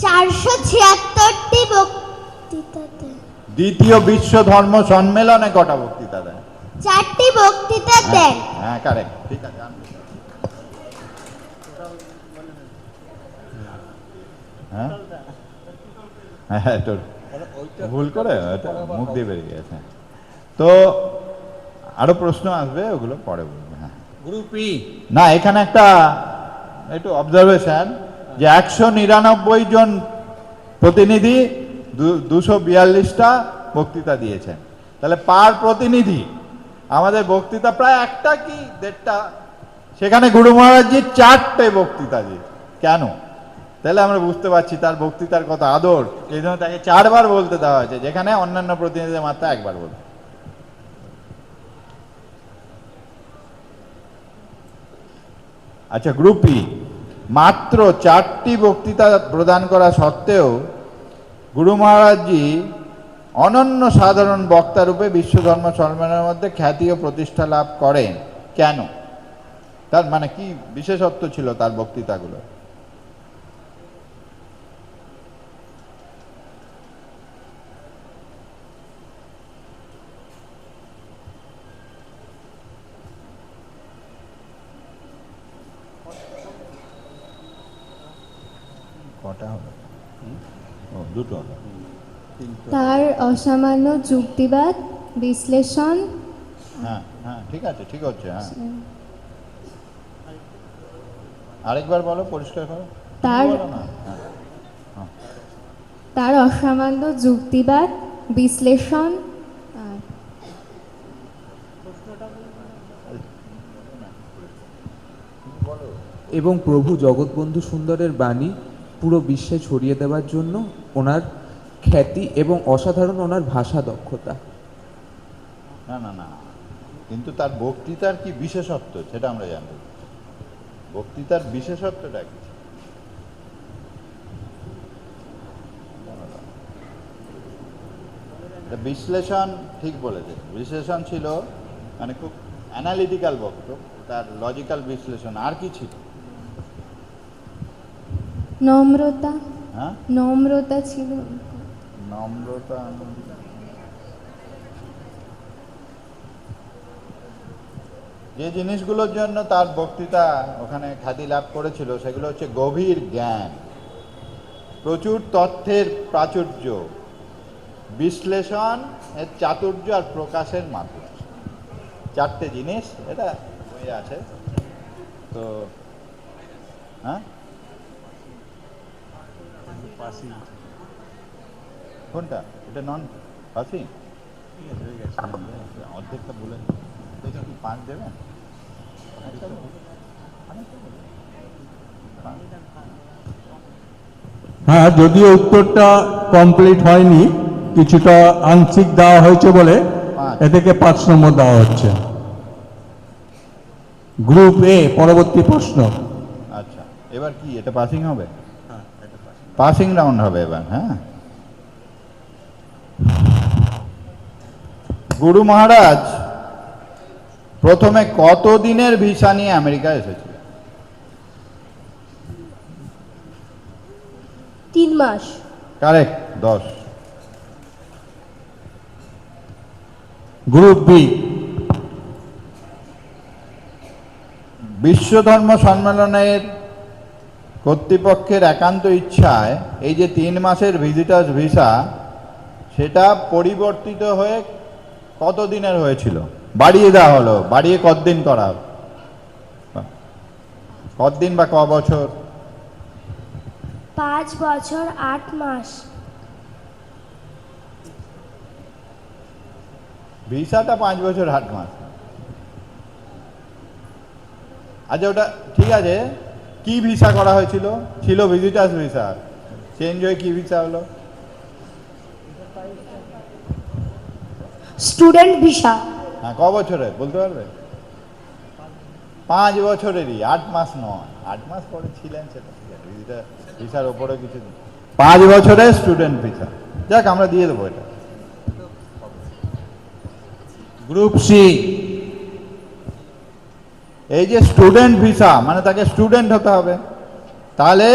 S2: 476টি বক্তৃতা দেন।
S1: দ্বিতীয় বিশ্ব ধর্ম সম্মেলনে কটা বক্তৃতা দেন?
S2: 4টি বক্তৃতা দেন।
S1: হ্যাঁ, কারেক্ট, ঠিক আছে। হ্যাঁ হ্যাঁ, একটু ভুল করে এটা মুখ দিয়ে বেরিয়ে গেছে। তো আরো প্রশ্ন আসবে, ওগুলো পরে বলবো। হ্যাঁ,
S4: গ্রুপ ই
S1: না, এখানে একটা একটু অবজারভেশন যে 199 জন প্রতিনিধি 242টা বক্তৃতা দিয়েছেন, তাহলে পার প্রতিনিধি আমাদের বক্তৃতা প্রায় একটা কি দেড়টা, সেখানে গুরু মহারাজজি 4টে বক্তৃতা দিয়েছে। কেন? তাহলে আমরা বুঝতে পারছি তার বক্তৃতার কথা আদর, এই জন্য তাকে 4 বার বলতে দেওয়া হয়েছে, যেখানে অন্যান্য প্রতিনিধিদের মাত্র 1 বার বলতে। আচ্ছা, গ্রুপ ই মাত্র 4টি বক্তৃতা প্রদান করা সত্ত্বেও গুরু মহারাজজি অনন্য সাধারণ বক্তা রূপে বিশ্ব ধর্ম সম্মেলনের মধ্যে খ্যাতি ও প্রতিষ্ঠা লাভ করেন। কেন? তার মানে কি বিশেষত্ব ছিল তার বক্তৃতাগুলো? কটা হলো? ও, দুটো হলো।
S3: তার অসামান্য যুক্তিবাদ, বিশ্লেষণ,
S1: হ্যাঁ হ্যাঁ, ঠিক আছে, ঠিক হচ্ছে। হ্যাঁ, আরেকবার বলো, পরিষ্কার করো।
S3: তার-
S1: বলো না। হ্যাঁ,
S3: তার অসামান্য যুক্তিবাদ, বিশ্লেষণ, আর
S8: এবং প্রভু জগৎবন্ধু সুন্দরের বাণী পুরো বিশ্বে ছড়িয়ে দেওয়ার জন্য ওনার খ্যাতি এবং অসাধারণ ওনার ভাষা দক্ষতা।
S1: না না না, কিন্তু তার বক্তৃতার কি বিশেষত্ব সেটা আমরা জানতে চাই। বক্তৃতার বিশেষত্বটা কি? বিশ্লেষণ, ঠিক বলেছে, বিশ্লেষণ ছিল মানে খুব অ্যানালিটিক্যাল বক্তব্য, তার লজিক্যাল বিশ্লেষণ। আর কি ছিল?
S3: নম্রতা,
S1: হ্যাঁ,
S3: নম্রতা ছিল।
S1: নম্রতা। যে জিনিসগুলোর জন্য তার বক্তৃতা ওখানে খ্যাতি লাভ করেছিল সেগুলো হচ্ছে গভীর জ্ঞান, প্রচুর তথ্যের প্রাচুর্য, বিশ্লেষণ এর চাতুর্য আর প্রকাশের মাধুর্য। 4টে জিনিস এটা বইয়ে আছে। তো হ্যাঁ, কোনটা? এটা নন পাসিং? অর্ধেকটা বলে এটা কি 5 দেবেন?
S4: হ্যাঁ, যদিও উত্তরটা কমপ্লিট হয়নি, কিছুটা আংশিক দেওয়া হয়েছে বলে এদেরকে 5 নম্বর দেওয়া হচ্ছে। গ্রুপ এ পরবর্তী প্রশ্ন।
S1: আচ্ছা, এবার কি এটা পাসিং হবে? পাসিং রাউন্ড হবে এবার। হ্যাঁ, গুরু মহারাজ প্রথমে কত দিনের ভিসা নিয়ে আমেরিকা এসেছিল?
S6: 3 মাস।
S1: কারেক্ট, 10।
S4: গ্রুপ বি
S1: বিশ্ব ধর্ম সম্মেলনের কর্তৃপক্ষের একান্ত ইচ্ছায় এই যে 3 মাসের ভিজিটার্স ভিসা, সেটা পরিবর্তিত হয়ে কত দিনের হয়েছিল? বাড়িয়ে দেওয়া হলো। বাড়িয়ে কতদিন করা হলো? কতদিন বা ক বছর?
S6: 5 বছর 8 মাস।
S1: ভিসাটা 5 বছর 8 মাস। আচ্ছা, ওটা ঠিক আছে। কি ভিসা করা হয়েছিল? ছিল ভিজিটার্স ভিসা, চেঞ্জ হয়ে কি ভিসা হলো?
S6: Student visa.
S1: হ্যাঁ, ক বছরের বলতে পারবে? 5 বছরেরই, 8 মাস নয়। 8 মাস পরে ছিলেন সেটা ঠিক আছে, ভিজিটার ভিসার ওপরে কিছু নেই। 5 বছরের স্টুডেন্ট ভিসা। যাক, আমরা দিয়ে দেবো এটা।
S4: গ্রুপ সি,
S1: এই যে স্টুডেন্ট ভিসা, মানে তাকে স্টুডেন্ট হতে হবে। তাহলে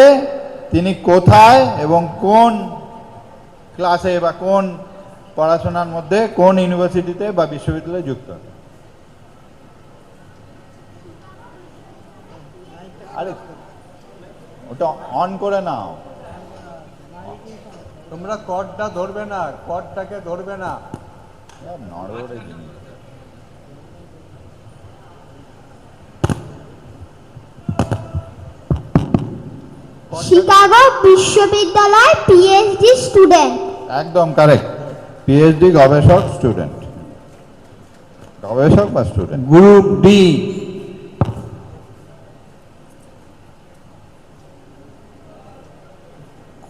S1: তিনি কোথায় এবং কোন ক্লাসে বা কোন পড়াশোনার মধ্যে, কোন ইউনিভার্সিটিতে বা বিশ্ববিদ্যালয়ে যুক্ত? আরে ওটা অন করে নাও।
S4: তোমরা কর্ডটা ধরবে না, কর্ডটাকে ধরবে না।
S1: নড়বড়ে জিনিস।
S2: শিকাগো বিশ্ববিদ্যালয় পিএইচডি স্টুডেন্ট।
S1: একদম কারেক্ট। পিএইচডি গবেষক, স্টুডেন্ট, গবেষক বা স্টুডেন্ট।
S4: গ্রুপ ডি,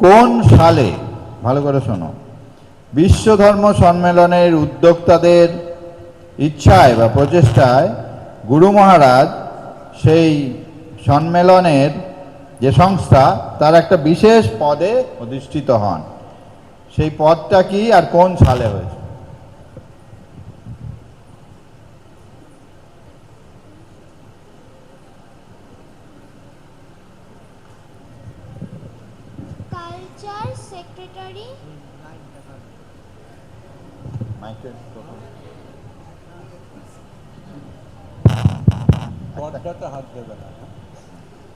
S1: কোন সালে, ভালো করে শোনো, বিশ্ব ধর্ম সম্মেলনের উদ্যোক্তাদের ইচ্ছায় বা প্রচেষ্টায় গুরু মহারাজ সেই সম্মেলনের যে সংস্থা, তার একটা বিশেষ পদে অধিষ্ঠিত হন? সেই পদটা কি আর কোন সালে হয়েছে?
S2: Culture secretary.
S4: কর্ডটাতে হাত দেবে না।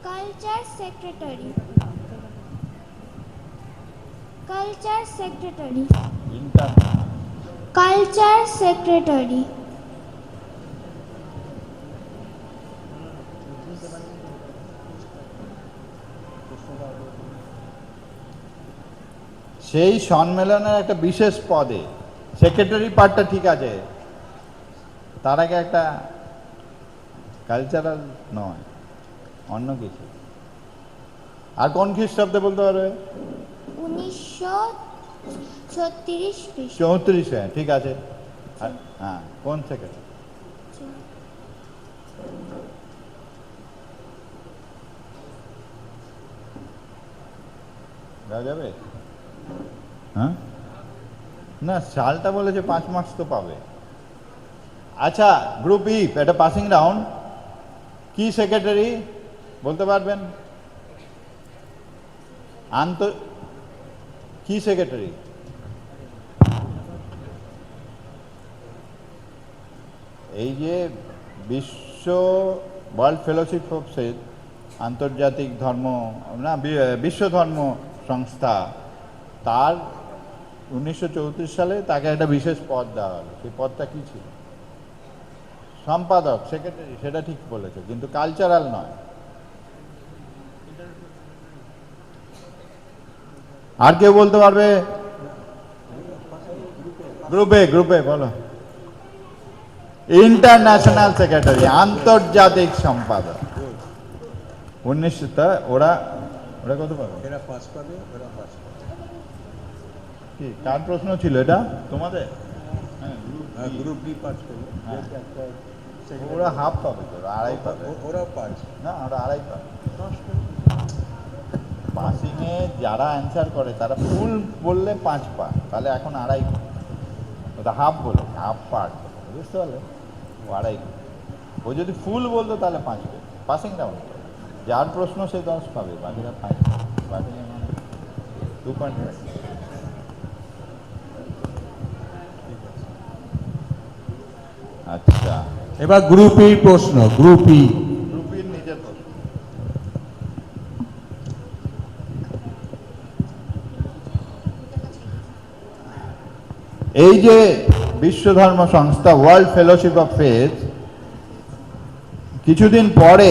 S2: Culture secretary. Culture secretary. Culture secretary.
S1: সেই সম্মেলনের একটা বিশেষ পদে, সেক্রেটারি পার্টটা ঠিক আছে, তার আগে একটা কালচারাল নয়, অন্য কিছু। আর কোন খ্রিস্টাব্দে বলতে পারবে?
S2: 1936 খ্রিস্ট।
S1: 34, ঠিক আছে। হ্যাঁ, কোন সেক্রেটারি? দেওয়া যাবে? হ্যাঁ, না, সালটা বলেছে 5 মার্কস তো পাবে। আচ্ছা, গ্রুপ ই, এটা পাসিং রাউন্ড। কি সেক্রেটারি বলতে পারবেন? কি সেক্রেটারি? এই যে বিশ্ব ওয়ার্ল্ড ফেলোশিপ অফ ফেথ, আন্তর্জাতিক ধর্ম না, বিশ্ব ধর্ম সংস্থা, তার 1934 সালে তাকে একটা বিশেষ পদ দেওয়া হলো। সেই পদটা কি ছিল? সম্পাদক, সেক্রেটারি, সেটা ঠিক বলেছে, কিন্তু কালচারাল নয়। আর কেউ বলতে পারবে? গ্রুপে বলো। ইন্টারন্যাশনাল সেক্রেটারি, আন্তর্জাতিক সম্পাদক। 1900, ওরা কত পাবে?
S4: এরা 5 পাবে, ওরা 5 পাবে।
S1: কি কার প্রশ্ন ছিল এটা তোমাদের?
S4: হ্যাঁ, গ্রুপ ডি 5 পাবে।
S1: ওরা হাফ পাবে, তো ওরা আড়াই পাবে।
S4: ওরা 5
S1: না, ওরা আড়াই পাবে। পাসিংয়ে যারা অ্যান্সার করে তারা ফুল বললে 5 পায়, তাহলে এখন আড়াই। ওটা হাফ বলে, হাফ পার্ট, বুঝতে পারলে? ও আড়াই। ও যদি ফুল বলতো তাহলে 5 পাবে। পাসিং রাউন্ড, যার প্রশ্ন সে 10 পাবে, বাকিরা 5। বাকি 2.5। আচ্ছা,
S4: এবার গ্রুপ ই প্রশ্ন, গ্রুপ ই।
S1: গ্রুপ ই এই যে বিশ্ব ধর্ম সংস্থা ওয়ার্ল্ড ফেলোশিপ অফ ফেথ কিছুদিন পরে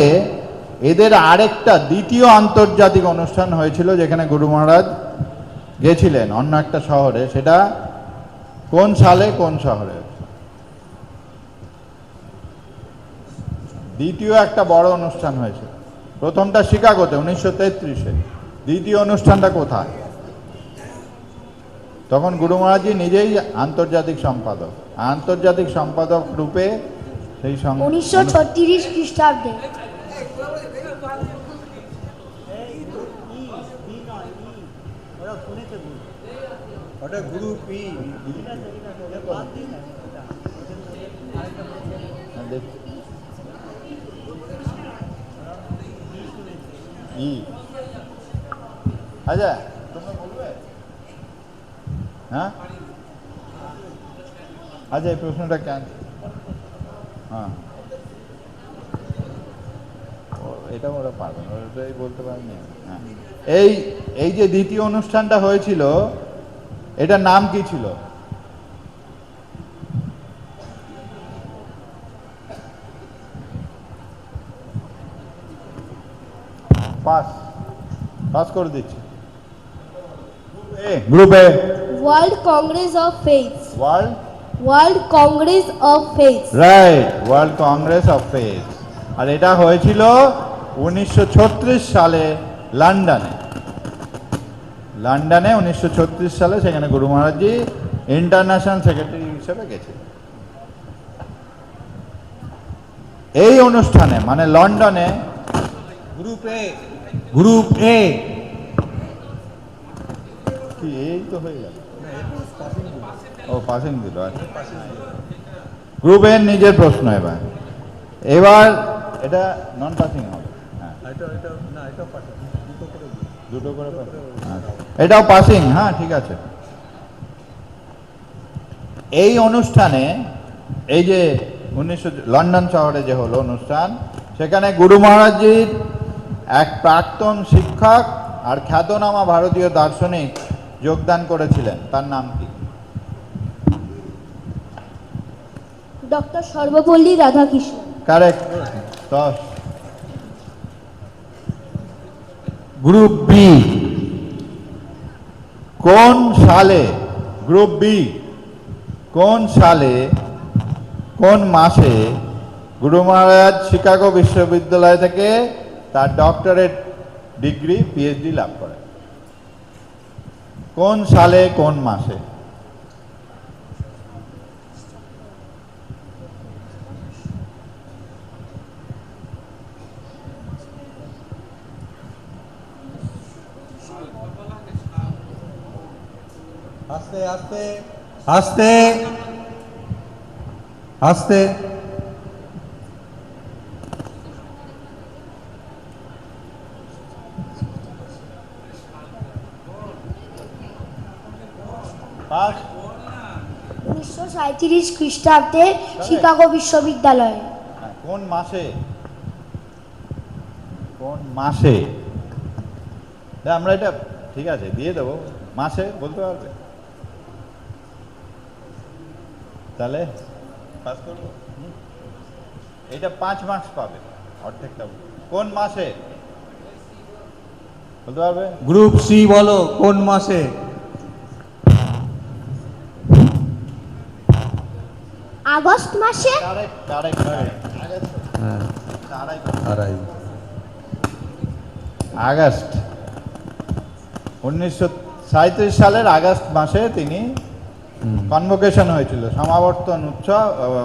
S1: এদের আরেকটা দ্বিতীয় আন্তর্জাতিক অনুষ্ঠান হয়েছিল, যেখানে গুরু মহারাজ গেছিলেন অন্য একটা শহরে। সেটা কোন সালে, কোন শহরে? দ্বিতীয় একটা বড় অনুষ্ঠান হয়েছিল। প্রথমটা শিকাগোতে 1933-এ, দ্বিতীয় অনুষ্ঠানটা কোথায়? তখন গুরু মহারাজজি নিজেই আন্তর্জাতিক সম্পাদক, আন্তর্জাতিক সম্পাদক রূপে সেই
S6: 1936 খ্রিস্টাব্দে।
S1: আচ্ছা, তোমরা বলবে? হ্যাঁ, আচ্ছা, এই প্রশ্নটা কেন? হ্যাঁ, এটা ওরা পারবে না, ওটাই বলতে পারেনি। হ্যাঁ, এই যে দ্বিতীয় অনুষ্ঠানটা হয়েছিল, এটার নাম কি ছিল? পাস করে দিচ্ছি। Group A
S6: world congress of faiths.
S2: World congress of faith.
S1: Right, world congress of faith. আর এটা হয়েছিল 1936 সালে লন্ডনে। 1936 সালে সেখানে গুরু মহারাজজি ইন্টারন্যাশনাল সেক্রেটারি হিসেবে গেছিলেন। এই অনুষ্ঠানে মানে লন্ডনে
S4: গ্রুপ এ
S1: কি এই তো হয়ে গেল, ও পাসিং দিল। গ্রুপ এর নিজের প্রশ্ন। এবার এটা নন পাসিং হবে। হ্যাঁ, দুটো করে এটাও পাসিং। হ্যাঁ, ঠিক আছে। এই অনুষ্ঠানে এই যে লন্ডন শহরে যে হলো অনুষ্ঠান, সেখানে গুরু মহারাজজির এক প্রাক্তন শিক্ষক আর খ্যাতনামা ভারতীয় দার্শনিক যোগদান করেছিলেন। তার নাম কি?
S6: Doctor Sarvepalli Radhakrishna.
S1: Correct. 10।
S4: Group B
S1: কোন সালে, গ্রুপ বি কোন সালে, কোন মাসে গুরু মহারাজ শিকাগো বিশ্ববিদ্যালয় থেকে তার ডক্টরেট ডিগ্রি পিএইচডি লাভ করেন? কোন সালে, কোন মাসে?
S4: আস্তে আস্তে আস্তে আস্তে।
S6: 1937 খ্রিস্টাব্দে শিকাগো বিশ্ববিদ্যালয়ে।
S1: কোন মাসে, কোন মাসে? আমরা এটা ঠিক আছে দিয়ে দেবো, মাসে বলতে পারবে? তাহলে পাস করবো। এটা 5 মার্কস পাবে, অর্ধেকটা। কোন মাসে বলতে পারবে?
S4: গ্রুপ সি বলো, কোন মাসে?
S2: আগস্ট মাসে।
S1: আগস্ট 1937 সালের আগস্ট মাসে তিনি কনভোকেশন হয়েছিল, সমাবর্তন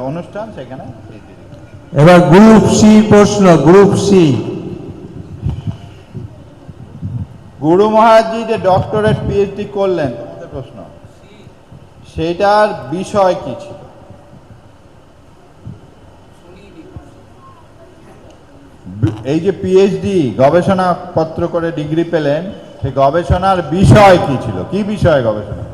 S1: অনুষ্ঠান সেখানে।
S4: এবার গ্রুপ সি প্রশ্ন। গ্রুপ সি,
S1: গুরু মহারাজজি যে ডক্টরেট পিএইচডি করলেন, প্রশ্ন সেটার বিষয় কি ছিল? এই যে পিএইচডি গবেষণা পত্র করে ডিগ্রি পেলেন, সেই গবেষণার বিষয় কি ছিল? কি বিষয়ে গবেষণা?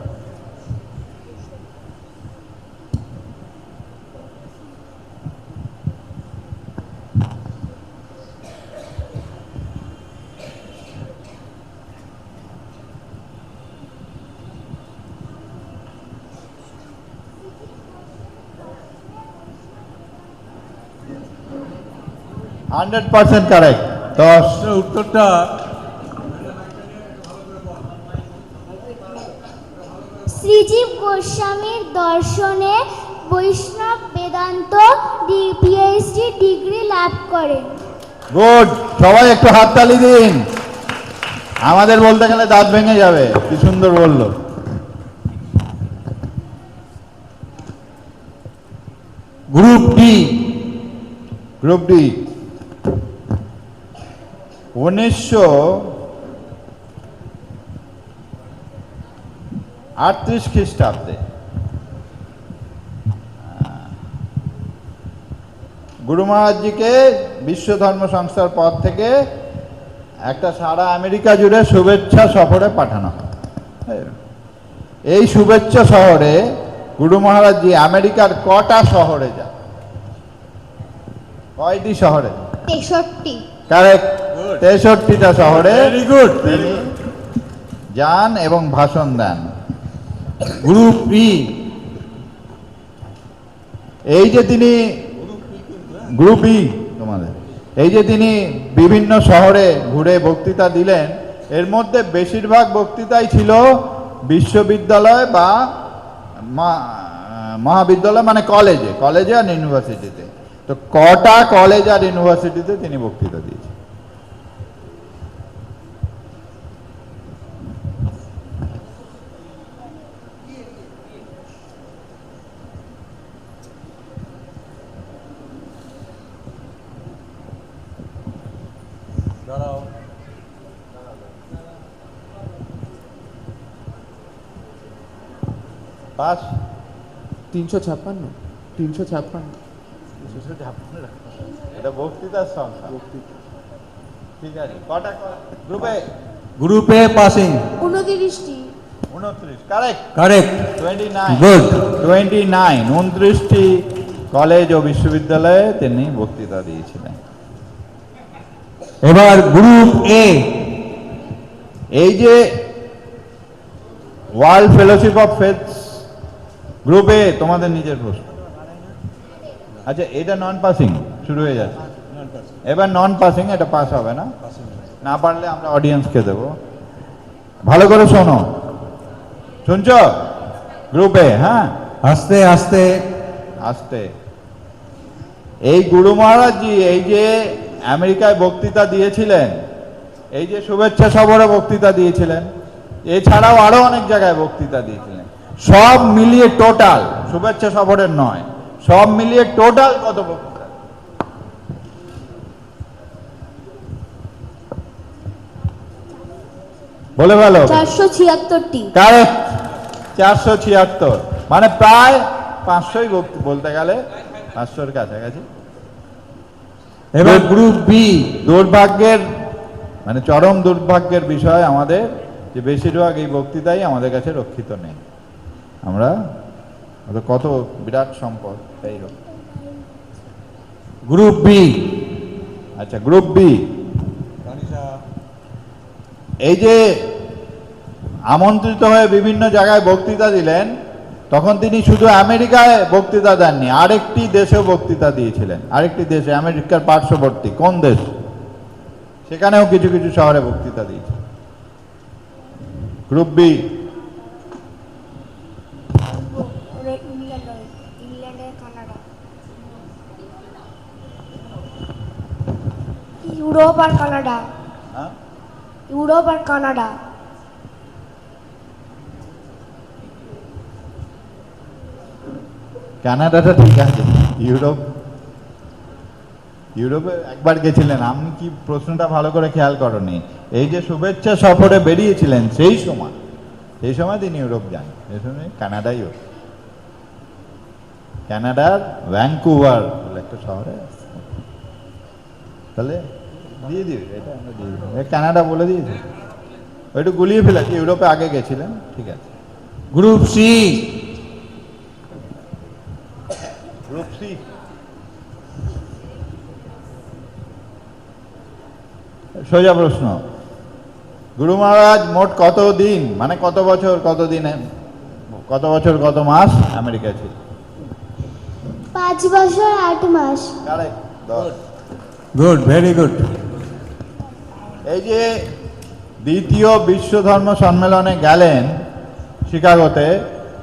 S1: 100% কারেক্ট। 10।
S4: উত্তরটা
S2: শ্রীজীব গোস্বামীর দর্শনে বৈষ্ণব বেদান্ত পিএইচডি ডিগ্রি লাভ করেন।
S1: গুড, সবাই একটু হাততালি দিন। আমাদের বলতে গেলে দাঁত ভেঙে যাবে, কি সুন্দর বললো।
S4: Group D.
S1: গ্রুপ ডি 1938 খ্রিস্টাব্দে গুরু মহারাজজিকে বিশ্ব ধর্ম সংস্থার পদ থেকে একটা সারা আমেরিকা জুড়ে শুভেচ্ছা সফরে পাঠানো হয়। এই শুভেচ্ছা শহরে গুরু মহারাজজি আমেরিকার কটা শহরে যান? কয়টি শহরে?
S2: 63।
S1: কারেক্ট, 63টা শহরে
S4: ভেরি গুড।
S1: তিনি যান এবং ভাষণ দেন।
S4: গ্রুপ ই।
S1: এই যে তিনি গ্রুপ ই তোমাদের, এই যে তিনি বিভিন্ন শহরে ঘুরে বক্তৃতা দিলেন, এর মধ্যে বেশিরভাগ বক্তৃতাই ছিল বিশ্ববিদ্যালয় বা মহাবিদ্যালয়, মানে কলেজে আর ইউনিভার্সিটিতে। তো কটা কলেজ আর ইউনিভার্সিটিতে তিনি বক্তৃতা দিয়েছেন? পাস
S8: 356। 356।
S1: এটা বক্তৃতার সংখ্যা। ঠিক আছে, কটা গ্রুপে?
S4: গ্রুপে পাসিং।
S6: 29টি।
S1: 29, কারেক্ট।
S4: কারেক্ট।
S1: 29।
S4: গুড।
S1: 29, 29টি কলেজ ও বিশ্ববিদ্যালয়ে তিনি বক্তৃতা দিয়েছিলেন।
S4: এবার গ্রুপ এ।
S1: এই যে ওয়ার্ল্ড ফেলোশিপ অফ ফেথ গ্রুপে তোমাদের নিজের প্রশ্ন। আচ্ছা, এটা নন পাসিং শুরু হয়ে যাচ্ছে। এবার নন পাসিং, এটা পাস হবে না, না পারলে আমরা অডিয়েন্সকে দেব। ভালো করে শোনো, শুনছ? গ্রুপে, হ্যাঁ,
S4: আস্তে আস্তে
S1: আসতে। এই গুরু মহারাজজি এই যে আমেরিকায় বক্তৃতা দিয়েছিলেন, এই যে শুভেচ্ছা সফরে বক্তৃতা দিয়েছিলেন, এছাড়াও আরো অনেক জায়গায় বক্তৃতা দিয়েছিলেন, সব মিলিয়ে টোটাল, শুভেচ্ছা সফরের নয়, সব মিলিয়ে টোটাল কত বক্তৃতা? বলে ভালো।
S6: 476টি।
S1: কারেক্ট, 476, মানে প্রায় 500ই বলতে গেলে 500-র কাছাকাছি।
S4: এবার গ্রুপ বি।
S1: দুর্ভাগ্যের, মানে চরম দুর্ভাগ্যের বিষয় আমাদের যে বেশিরভাগ এই বক্তৃতাই আমাদের কাছে রক্ষিত নেই। আমরা কত বিরাট সম্পদ, তাই হোক।
S4: Group B.
S1: আচ্ছা, গ্রুপ বি, এই যে আমন্ত্রিত হয়ে বিভিন্ন জায়গায় বক্তৃতা দিলেন, তখন তিনি শুধু আমেরিকায় বক্তৃতা দেননি, আরেকটি দেশেও বক্তৃতা দিয়েছিলেন। আরেকটি দেশে, আমেরিকার পার্শ্ববর্তী কোন দেশ, সেখানেও কিছু কিছু শহরে বক্তৃতা দিয়েছে। Group B.
S6: ইংল্যান্ডের কানাডা। ইউরোপ আর কানাডা।
S1: হ্যাঁ,
S6: ইউরোপ আর কানাডা।
S1: কানাডাটা ঠিক আছে, ইউরোপে একবার গেছিলেন। আমি কি প্রশ্নটা ভালো করে খেয়াল করনি? এই যে শুভেচ্ছা সফরে বেরিয়েছিলেন, সেই সময় তিনি ইউরোপ যান, এই সময় কানাডাইও, কানাডার ভ্যাঙ্কুভার বলে একটা শহরে। তাহলে দিয়ে দিবে, এটা আমরা দিয়ে দিব, কানাডা বলে দিয়েছি, ওইটু গুলিয়ে ফেলেছি। ইউরোপে আগে গেছিলেন, ঠিক আছে।
S4: Group C.
S1: গ্রুপ সি, সোজা প্রশ্ন। গুরু মহারাজ মোট কত দিন, মানে কত বছর কত দিনে, কত বছর কত মাস আমেরিকা ছিল?
S2: 5 বছর 8 মাস।
S1: কারেক্ট, 10।
S4: Good, very good.
S1: এই যে দ্বিতীয় বিশ্ব ধর্ম সম্মেলনে গেলেন শিকাগোতে,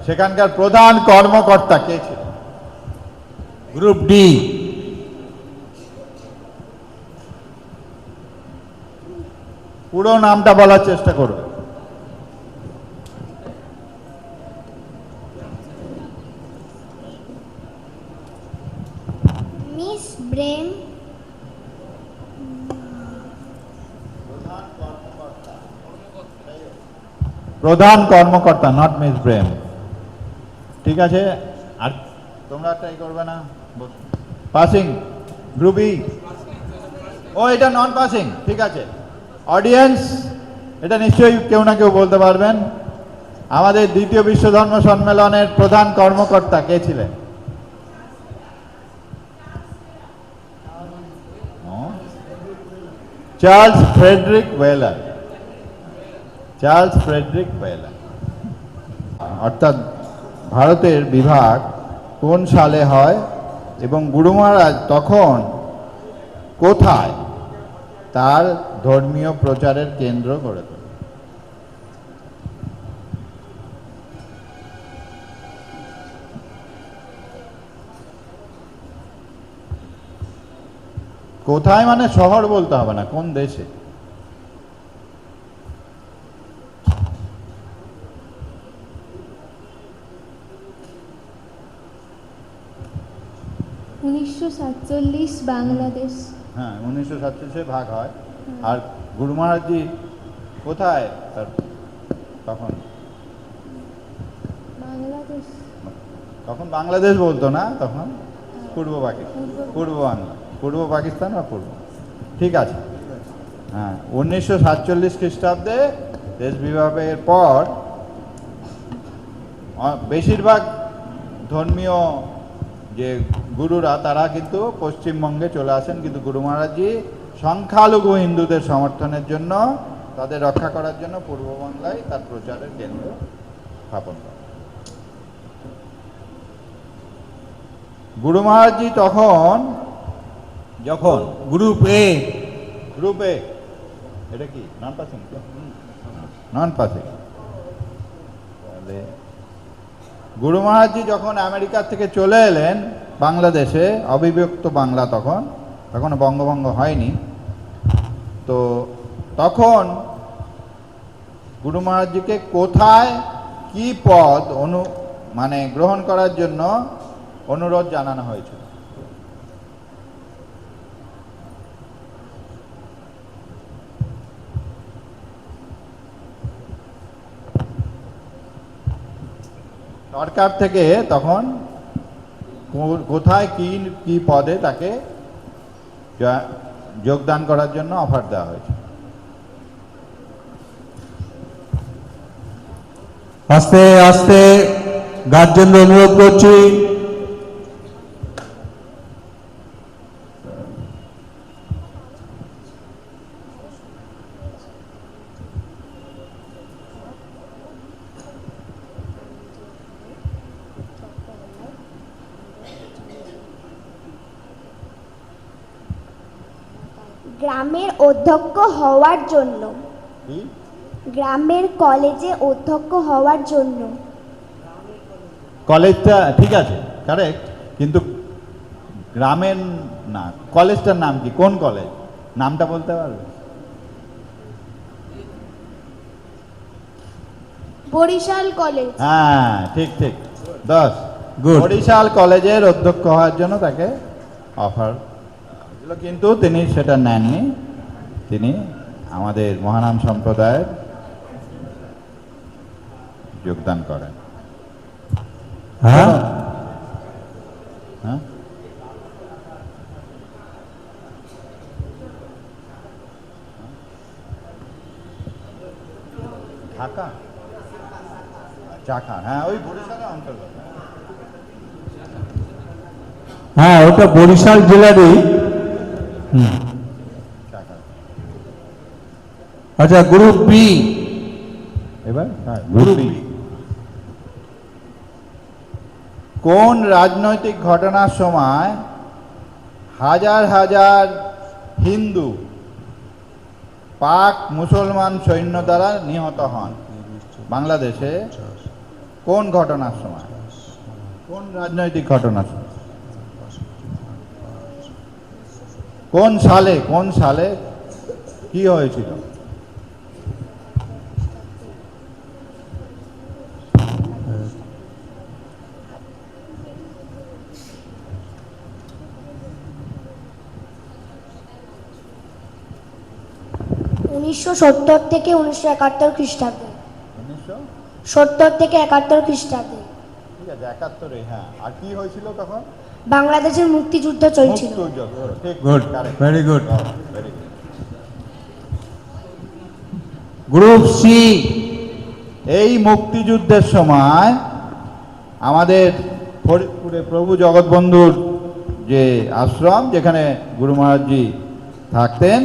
S1: সেখানকার প্রধান কর্মকর্তা কে ছিল?
S4: Group D.
S1: পুরো নামটা বলার চেষ্টা করবে।
S2: মিস ব্রেম,
S1: প্রধান কর্মকর্তা, নট মিস ব্রেম। ঠিক আছে, আর তোমরা ট্রাই করবে না? পাসিং, গ্রুপ ই। ও, এটা নন পাসিং, ঠিক আছে। অডিয়েন্স, এটা নিশ্চয়ই কেউ না কেউ বলতে পারবেন। আমাদের দ্বিতীয় বিশ্ব ধর্ম সম্মেলনের প্রধান কর্মকর্তা কে ছিলেন? Charles Frederick Weller. Charles Frederick Weller. অর্থাৎ ভারতের বিভাগ কোন সালে হয় এবং গুরু মহারাজ তখন কোথায় তার ধর্মীয় প্রচারের কেন্দ্র গড়ে তোলেন? কোথায় মানে শহর বলতে হবে না, কোন দেশে?
S3: 1947 বাংলাদেশ।
S1: হ্যাঁ, 1947-এ ভাগ হয়। আর গুরু মহারাজজি কোথায় তার তখন?
S3: বাংলাদেশ।
S1: তখন বাংলাদেশ বলতো না, তখন পূর্ব পাকিস্তান, পূর্ব বাংলা, পূর্ব পাকিস্তান বা পূর্ব। ঠিক আছে, হ্যাঁ। 1947 খ্রিস্টাব্দে দেশ বিভাগের পর বেশিরভাগ ধর্মীয় যে গুরুরা তারা কিন্তু পশ্চিমবঙ্গে চলে আসেন, কিন্তু গুরু মহারাজজি সংখ্যালঘু হিন্দুদের সমর্থনের জন্য, তাদের রক্ষা করার জন্য পূর্ব বাংলায় তার প্রচারের কেন্দ্র স্থাপন করেন। গুরু মহারাজজি তখন যখন
S4: গ্রুপ এ।
S1: গ্রুপে, এটা কি নন পাসিং? নন পাসিং। তাহলে গুরু মহারাজজি যখন আমেরিকা থেকে চলে এলেন বাংলাদেশে, অবিভক্ত বাংলা, তখন বঙ্গভঙ্গ হয়নি, তো তখন গুরু মহারাজজিকে কোথায় কি পদ মানে গ্রহণ করার জন্য অনুরোধ জানানো হয়েছিল? সরকার থেকে তখন কোথায় কি কি পদে তাকে যোগদান করার জন্য অফার দেওয়া হয়েছে?
S4: আস্তে আস্তে গার্জেনদের অনুরোধ করছি,
S2: গ্রামের অধ্যক্ষ হওয়ার জন্য,
S1: কি?
S2: গ্রামের কলেজে অধ্যক্ষ হওয়ার জন্য।
S1: কলেজটা ঠিক আছে, কারেক্ট, কিন্তু গ্রামের না, কলেজটার নাম কি? কোন কলেজ? নামটা বলতে পারবে?
S6: বরিশাল কলেজ।
S1: হ্যাঁ, ঠিক ঠিক, 10।
S4: Good.
S1: বরিশাল কলেজের অধ্যক্ষ হওয়ার জন্য তাকে অফার ছিল, কিন্তু তিনি সেটা নেননি। তিনি আমাদের মহানাম সম্প্রদায়ের যোগদান করেন।
S4: হ্যাঁ,
S1: হ্যাঁ, ঢাকা, চাকা, হ্যাঁ, ওই বরিশালের অন্তর্গত।
S4: হ্যাঁ, ওটা বরিশাল জেলারই।
S1: চাকা।
S4: আচ্ছা, গ্রুপ বি।
S1: এবার হ্যাঁ, গ্রুপ বি। কোন রাজনৈতিক ঘটনার সময় হাজার হাজার হিন্দু পাক মুসলমান সৈন্য দ্বারা নিহত হন বাংলাদেশে কোন ঘটনার সময়, কোন রাজনৈতিক ঘটনার সময়, কোন সালে কি হয়েছিল?
S6: উনিশশো 70 থেকে 1971 খ্রিস্টাব্দে।
S1: 1970
S6: থেকে 71 খ্রিস্টাব্দে।
S1: ঠিক আছে, 71-এ। হ্যাঁ, আর কি হয়েছিল তখন?
S6: বাংলাদেশের মুক্তিযুদ্ধ চলছিল।
S1: মুক্তিযুদ্ধ, ঠিক,
S4: good,
S1: correct.
S4: Very good.
S1: Very good.
S4: Group C.
S1: এই মুক্তিযুদ্ধের সময় আমাদের ফরিদপুরে প্রভু জগৎবন্ধুর যে আশ্রম, যেখানে গুরু মহারাজজি থাকতেন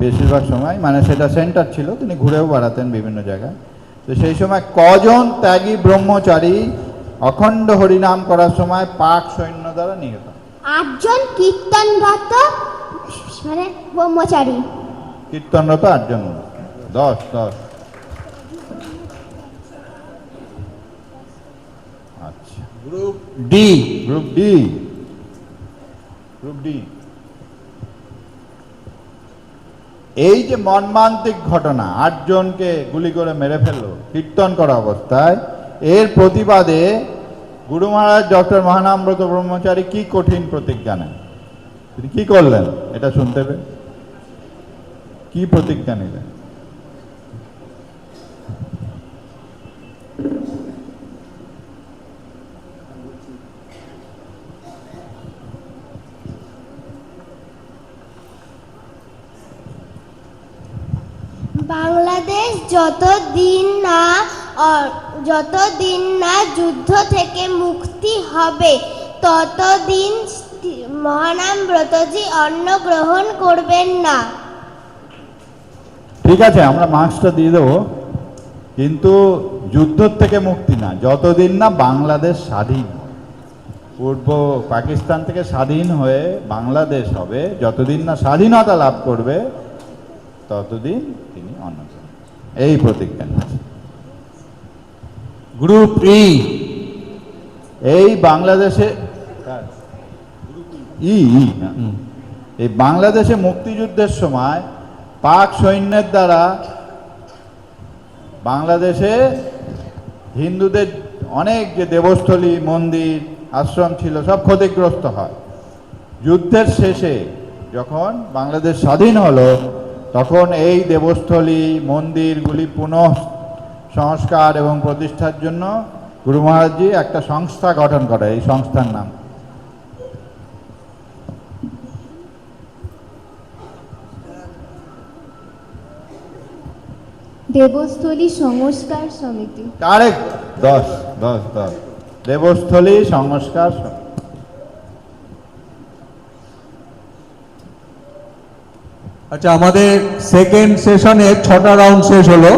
S1: বেশিরভাগ সময়, মানে সেটা সেন্টার ছিল, তিনি ঘুরেও বেড়াতেন বিভিন্ন জায়গায়। তো সেই সময় কজন ত্যাগী ব্রহ্মচারী অখণ্ড হরিনাম করার সময় পাক সৈন্য দ্বারা নিহত?
S2: 8 জন কীর্তনরত মানে ব্রহ্মচারী।
S1: কীর্তনরত 8 জন। 10। আচ্ছা,
S4: গ্রুপ ডি।
S1: Group D. এই যে মর্মান্তিক ঘটনা, 8 জনকে গুলি করে মেরে ফেললো কীর্তন করা অবস্থায়, এর প্রতিবাদে গুরু মহারাজ ডক্টর মহানামব্রত ব্রহ্মচারী কি কঠিন প্রতিজ্ঞা নেন? তিনি কি করলেন এটা শুনতে হবে। কি প্রতিজ্ঞা নিলেন?
S2: বাংলাদেশ যতদিন না যুদ্ধ থেকে মুক্তি হবে ততদিন মহানামব্রতজি অন্ন গ্রহণ করবেন না।
S1: ঠিক আছে, আমরা মার্কসটা দিয়ে দেবো, কিন্তু যুদ্ধ থেকে মুক্তি না, যতদিন না বাংলাদেশ স্বাধীন, পূর্ব পাকিস্তান থেকে স্বাধীন হয়ে বাংলাদেশ হবে, যতদিন না স্বাধীনতা লাভ করবে ততদিন তিনি অন্ন গ্রহণ। এই প্রতিজ্ঞা নিয়েছেন।
S4: গ্রুপ ই।
S1: এই বাংলাদেশে এই বাংলাদেশে মুক্তিযুদ্ধের সময় পাক সৈন্যের দ্বারা বাংলাদেশে হিন্দুদের অনেক যে দেবস্থলী, মন্দির, আশ্রম ছিল সব ক্ষতিগ্রস্ত হয়। যুদ্ধের শেষে যখন বাংলাদেশ স্বাধীন হলো তখন এই দেবস্থলী, মন্দিরগুলি পুনঃ সংস্কার এবং প্রতিষ্ঠার জন্য গুরু মহারাজজি একটা সংস্থা গঠন করে। এই সংস্থার নাম
S3: দেবস্থলী সংস্কার সমিতি।
S1: কারেক্ট। 10। দেবস্থলী সংস্কার সমিতি।
S4: আচ্ছা, আমাদের সেকেন্ড সেশনে 6টা রাউন্ড শেষ হলো।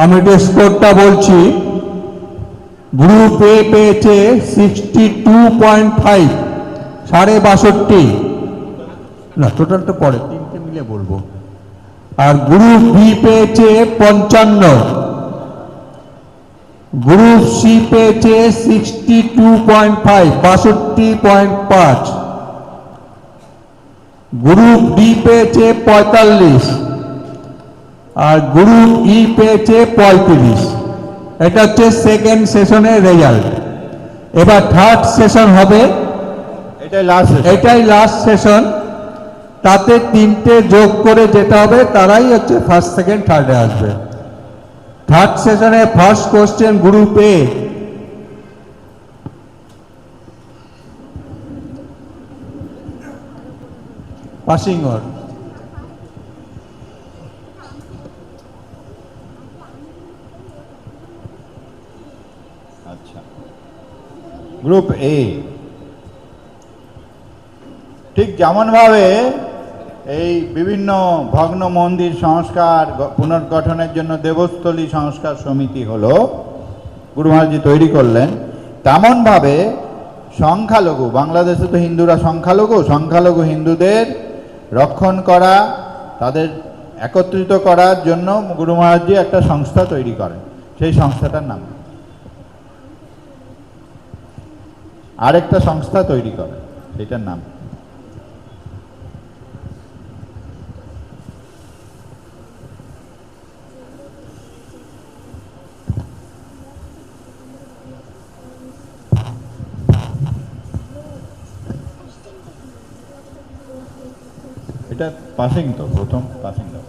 S4: আমি একটু স্কোরটা বলছি। গ্রুপ এ পেয়েছে 62.5, 62.5। না, টোটালটা পরে 3টে মিলে বলবো। আর গ্রুপ বি পেয়েছে 55, গ্রুপ সি পেয়েছে 62.5, 62.5, গ্রুপ ডি পেয়েছে 45 আর গ্রুপ ই পেয়েছে 35। এটা হচ্ছে সেকেন্ড সেশনের রেজাল্ট। এবার থার্ড সেশন হবে, এটাই লাস্ট সেশন। তাতে 3টে যোগ করে যেটা হবে তারাই হচ্ছে ফার্স্ট, সেকেন্ড, থার্ডে আসবে। থার্ড সেশনে first question group A. Passing or.
S1: আচ্ছা, গ্রুপ এ ঠিক যেমনভাবে এই বিভিন্ন ভগ্ন মন্দির সংস্কার পুনর্গঠনের জন্য দেবস্থলী সংস্কার সমিতি হলো, গুরু মহারাজজি তৈরি করলেন, তেমনভাবে সংখ্যালঘু, বাংলাদেশে তো হিন্দুরা সংখ্যালঘু হিন্দুদের রক্ষণ করা, তাদের একত্রিত করার জন্য গুরু মহারাজজি একটা সংস্থা তৈরি করেন। সেই সংস্থাটার নাম, আরেকটা সংস্থা তৈরি করেন, সেটার নাম। এটা পাসিং তো, প্রথম পাসিং তো।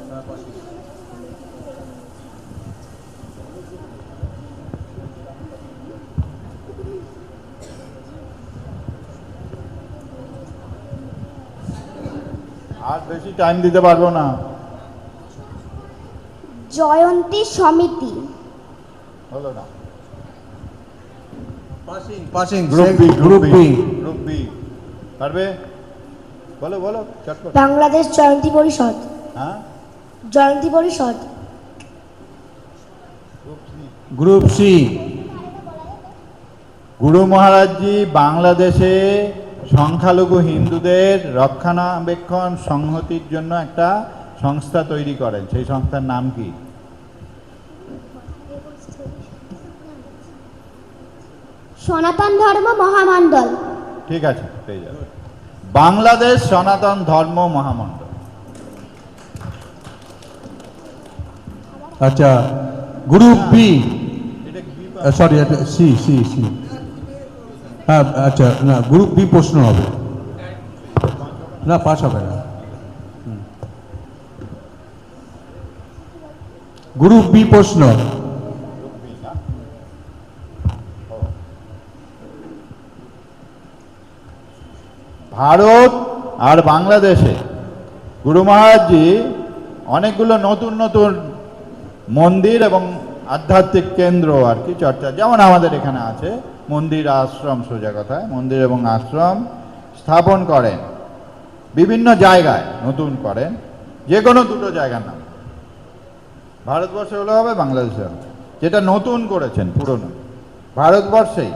S1: আর বেশি টাইম দিতে পারবো না।
S2: জয়ন্তী সমিতি,
S1: হলো না।
S4: Passing
S1: group B,
S4: group B.
S1: Group B পারবে? বলো বলো চটপট।
S6: বাংলাদেশ জয়ন্তী পরিষদ।
S1: হ্যাঁ,
S6: জয়ন্তী পরিষদ।
S4: Group C.
S1: গুরু মহারাজজি বাংলাদেশে সংখ্যালঘু হিন্দুদের রক্ষণাবেক্ষণ সংহতির জন্য একটা সংস্থা তৈরি করেন। সেই সংস্থার নাম কি?
S2: সনাতন ধর্ম মহামণ্ডল।
S1: ঠিক আছে, পেয়ে যাবে। বাংলাদেশ সনাতন ধর্ম মহামণ্ডল।
S4: আচ্ছা, গ্রুপ বি,
S1: এটা কি?
S4: Sorry C C C. হ্যাঁ আচ্ছা, না গ্রুপ বি প্রশ্ন হবে না, পাস হবে না। গ্রুপ বি প্রশ্ন।
S1: ভারত আর বাংলাদেশে গুরু মহারাজজি অনেকগুলো নতুন নতুন মন্দির এবং আধ্যাত্মিক কেন্দ্র আর কি চর্চা, যেমন আমাদের এখানে আছে মন্দির আশ্রম, সোজা কথায় মন্দির এবং আশ্রম স্থাপন করেন বিভিন্ন জায়গায়, নতুন করেন। যে কোনো দুটো জায়গার নাম, ভারতবর্ষে হলে হবে, বাংলাদেশে হবে। যেটা নতুন করেছেন, পুরনো ভারতবর্ষেই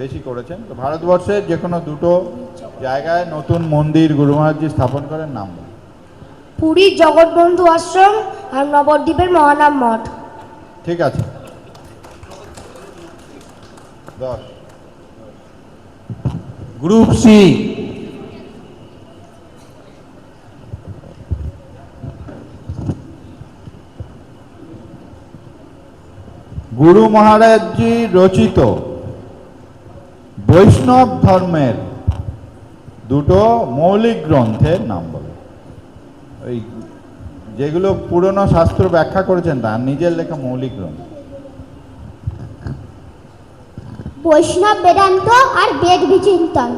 S1: বেশি করেছেন, তো ভারতবর্ষের যে কোনো দুটো জায়গায় নতুন মন্দির গুরু মহারাজজি স্থাপন করেন, নাম বলুন।
S6: পুরীর জগৎবন্ধু আশ্রম আর নবদ্বীপের মহানাম মঠ।
S1: ঠিক আছে, 10।
S4: Group C.
S1: গুরু মহারাজজি রচিত বৈষ্ণব ধর্মের দুটো মৌলিক গ্রন্থের নাম বলে। ওই যেগুলো পুরনো শাস্ত্র ব্যাখ্যা করেছেন তার নিজের লেখা মৌলিক গ্রন্থ।
S2: বৈষ্ণব বেদান্ত আর বেদ বিচিন্তন।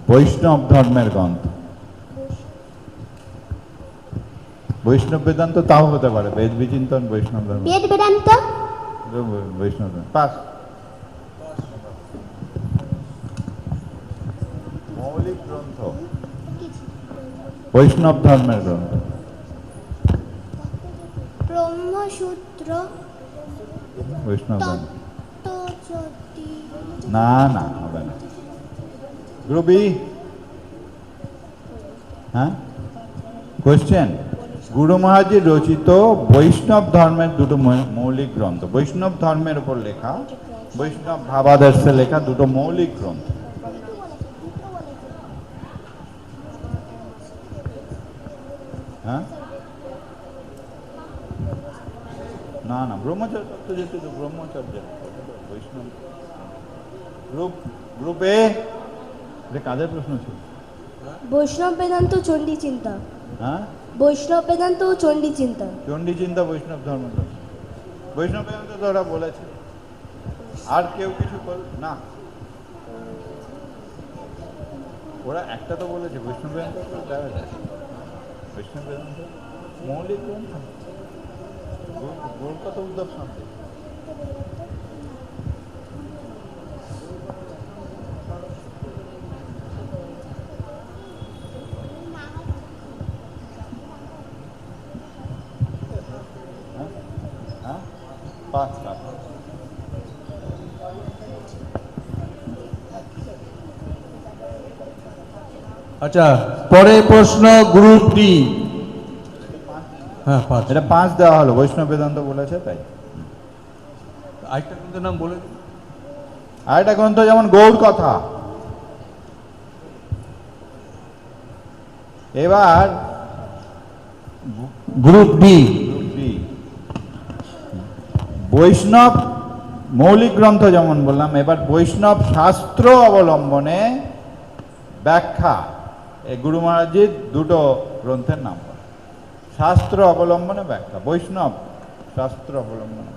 S1: বৈষ্ণব ধর্মের গ্রন্থ। বৈষ্ণব বেদান্ত তাও হতে পারে, বেদ বিচিন্তন বৈষ্ণব ধর্ম,
S2: বেদ বেদান্ত।
S1: বৈষ্ণব ধর্ম। পাস। মৌলিক গ্রন্থ বৈষ্ণব ধর্মের গ্রন্থ।
S2: ব্রহ্মসূত্র,
S1: বৈষ্ণব ধর্ম।
S2: তত্ত্বজ্যোতি।
S1: না না, হবে না। Group B. হ্যাঁ, কোয়েশ্চেন। গুরু মহারাজজি রচিত বৈষ্ণব ধর্মের দুটো মৌলিক গ্রন্থ, বৈষ্ণব ধর্মের উপর লেখা, বৈষ্ণব ভাবাদর্শে লেখা দুটো মৌলিক গ্রন্থ। হ্যাঁ, না না, ব্রহ্মচর্য তত্ত্বজ্যোতি তো ব্রহ্মচর্য, বৈষ্ণব। গ্রুপ এ, এটা কাদের প্রশ্ন ছিল?
S6: বৈষ্ণব বেদান্ত চণ্ডী চিন্তা।
S1: হ্যাঁ,
S6: বৈষ্ণব বেদান্ত ও চণ্ডী চিন্তা।
S1: চণ্ডী চিন্তা বৈষ্ণব ধর্ম। বৈষ্ণব বেদান্ত তো ওরা বলেছে। আর কেউ কিছু না, ওরা একটা তো বলেছে বৈষ্ণব বেদান্ত। বৈষ্ণব বেদান্ত মৌলিক গ্রন্থ। কত উদ্ধব শান্তি। হ্যাঁ, 5 লাখ।
S4: আচ্ছা, পরের প্রশ্ন গ্রুপ ডি। হ্যাঁ, 5।
S1: এটা 5 দেওয়া হলো, বৈষ্ণব বেদান্ত বলেছে তাই।
S4: আরেকটা কিন্তু নাম বলে দিন।
S1: আর একটা গ্রন্থ যেমন গৌড় কথা। এবার
S4: গ্রুপ ডি।
S1: বৈষ্ণব মৌলিক গ্রন্থ যেমন বললাম, এবার বৈষ্ণব শাস্ত্র অবলম্বনে ব্যাখ্যা। এই গুরু মহারাজজির দুটো গ্রন্থের নাম বলে। শাস্ত্র অবলম্বনে ব্যাখ্যা, বৈষ্ণব শাস্ত্র অবলম্বনে।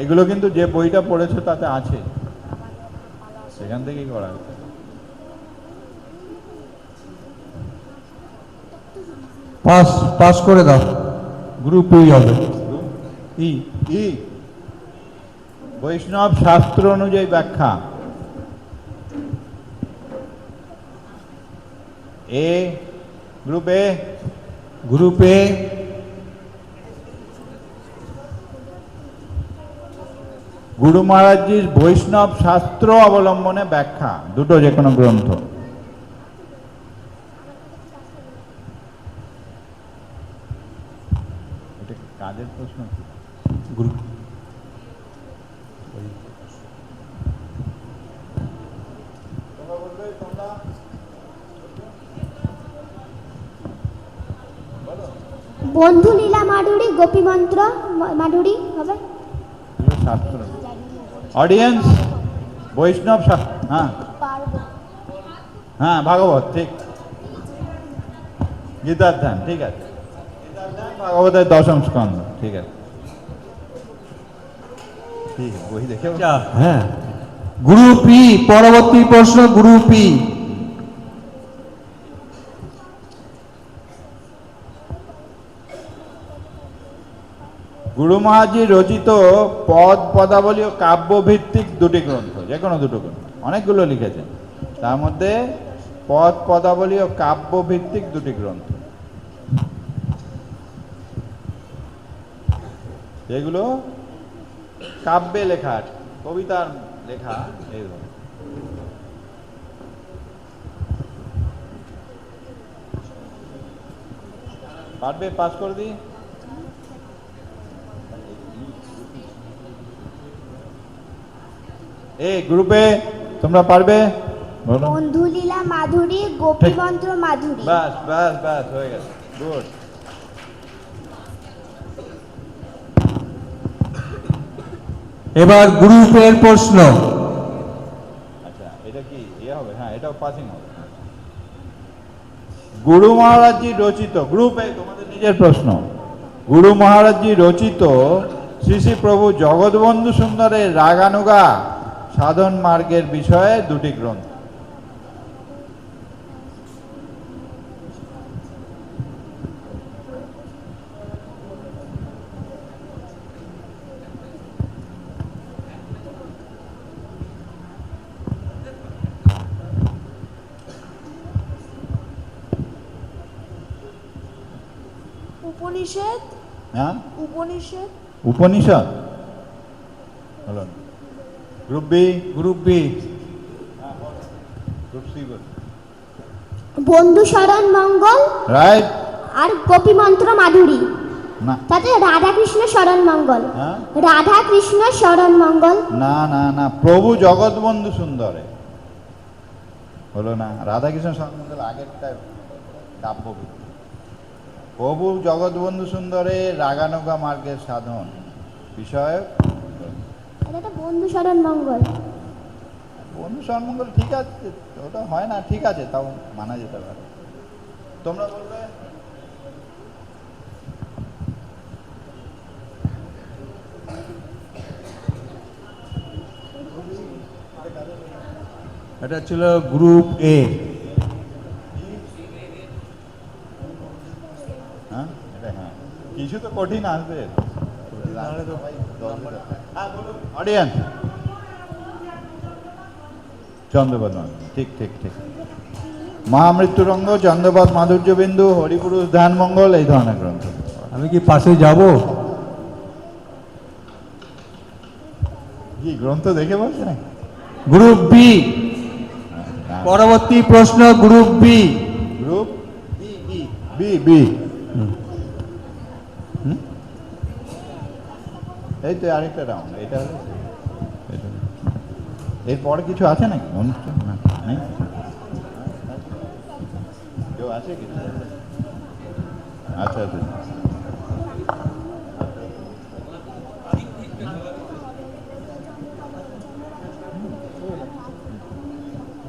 S1: এগুলো কিন্তু যে বইটা পড়েছো তাতে আছে, সেখান থেকেই করা হয়েছে।
S4: পাস করে দাও। গ্রুপ ই হবে। ই।
S1: ই বৈষ্ণব শাস্ত্র অনুযায়ী ব্যাখ্যা। এ গ্রুপ এ।
S4: গ্রুপ এ।
S1: গুরু মহারাজজির বৈষ্ণব শাস্ত্র অবলম্বনে ব্যাখ্যা, দুটো যে কোনো গ্রন্থ। এটা কাজের প্রশ্ন।
S4: গ্রুপ
S2: বন্ধু লীলা মাধুরী, গোপীমন্ত্র মাধুরী হবে।
S1: শাস্ত্র অডিয়েন্স বৈষ্ণব হ্যাঁ হ্যাঁ, ভাগবত ঠিক, গীতার ধ্যান ঠিক আছে, ভাগবতের 10ম স্কন্ধ ঠিক আছে, ঠিক বই দেখে।
S4: হ্যাঁ, গ্রুপ ই। পরবর্তী প্রশ্ন গ্রুপ ই।
S1: গুরু মহারাজজি রচিত পদ পদাবলী ও কাব্য ভিত্তিক দুটি গ্রন্থ, যে কোনো দুটো গ্রন্থ, অনেকগুলো লিখেছেন, তার মধ্যে পদ পদাবলী ও কাব্য ভিত্তিক দুটি গ্রন্থ, যেগুলো কাব্যে লেখা, কবিতার লেখা। এইগুলো পারবে? পাস করে দিই। এই গ্রুপে তোমরা পারবে?
S2: বন্ধু লীলা মাধুরী, গোপীমন্ত্র মাধুরী।
S1: বাস বাস বাস, হয়ে গেছে, গুড।
S4: এবার গ্রুপের প্রশ্ন।
S1: আচ্ছা, এটা কি ইয়ে হবে? হ্যাঁ, এটাও পাসিং হবে। গুরু মহারাজজি রচিত, গ্রুপে তোমাদের নিজের প্রশ্ন, গুরু মহারাজজি রচিত শ্রী শ্রী প্রভু জগৎবন্ধু সুন্দরের রাগানুগা সাধন মার্গের বিষয়ে দুটি গ্রন্থ।
S6: উপনিষদ।
S1: হ্যাঁ,
S6: উপনিষদ।
S1: উপনিষদ হলো না। Group B.
S4: Group B.
S1: Group C বল।
S2: বন্ধু শরণ মঙ্গল
S1: রাইট।
S2: আর গোপীমন্ত্র মাধুরী।
S1: না
S2: তাতে রাধাকৃষ্ণ শরণ মঙ্গল।
S1: হ্যাঁ,
S2: রাধাকৃষ্ণ শরণ মঙ্গল।
S1: না না না, প্রভু জগৎবন্ধু সুন্দরে হলো না। রাধাকৃষ্ণ সম্বন্ধে আগেরটা কাব্য। প্রভু জগৎবন্ধু সুন্দরে রাগানুগা মার্গের সাধন বিষয়ক।
S2: এটা বন্ধু শরণ মঙ্গল।
S1: বন্ধু সম্মঙ্গল ঠিক আছে, ওটা হয় না, ঠিক আছে, তাও মানা যেতে পারে। তোমরা বলবে?
S4: এটা ছিল গ্রুপ এ।
S1: হ্যাঁ, এটা হ্যাঁ, কিছু তো কঠিন আসবে। অডিয়েন্স চন্দ্রপদ মাধুর্য, ঠিক ঠিক ঠিক। মহামৃত্যুরঙ্গ, চন্দ্রপদ মাধুর্যবিন্দু, হরিপুরুষ ধ্যান মঙ্গল, এই ধরনের গ্রন্থ।
S4: আমি কি পাশে যাব?
S1: কি গ্রন্থ দেখে বলছে না?
S4: গ্রুপ বি, পরবর্তী প্রশ্ন group B.
S1: Group B B. এই তো আরেকটা রাউন্ড, এটা হলো এটা। এরপরে কিছু আছে নাকি অনুষ্ঠান? না, নেই। কেউ আছে কি? আচ্ছা আচ্ছা,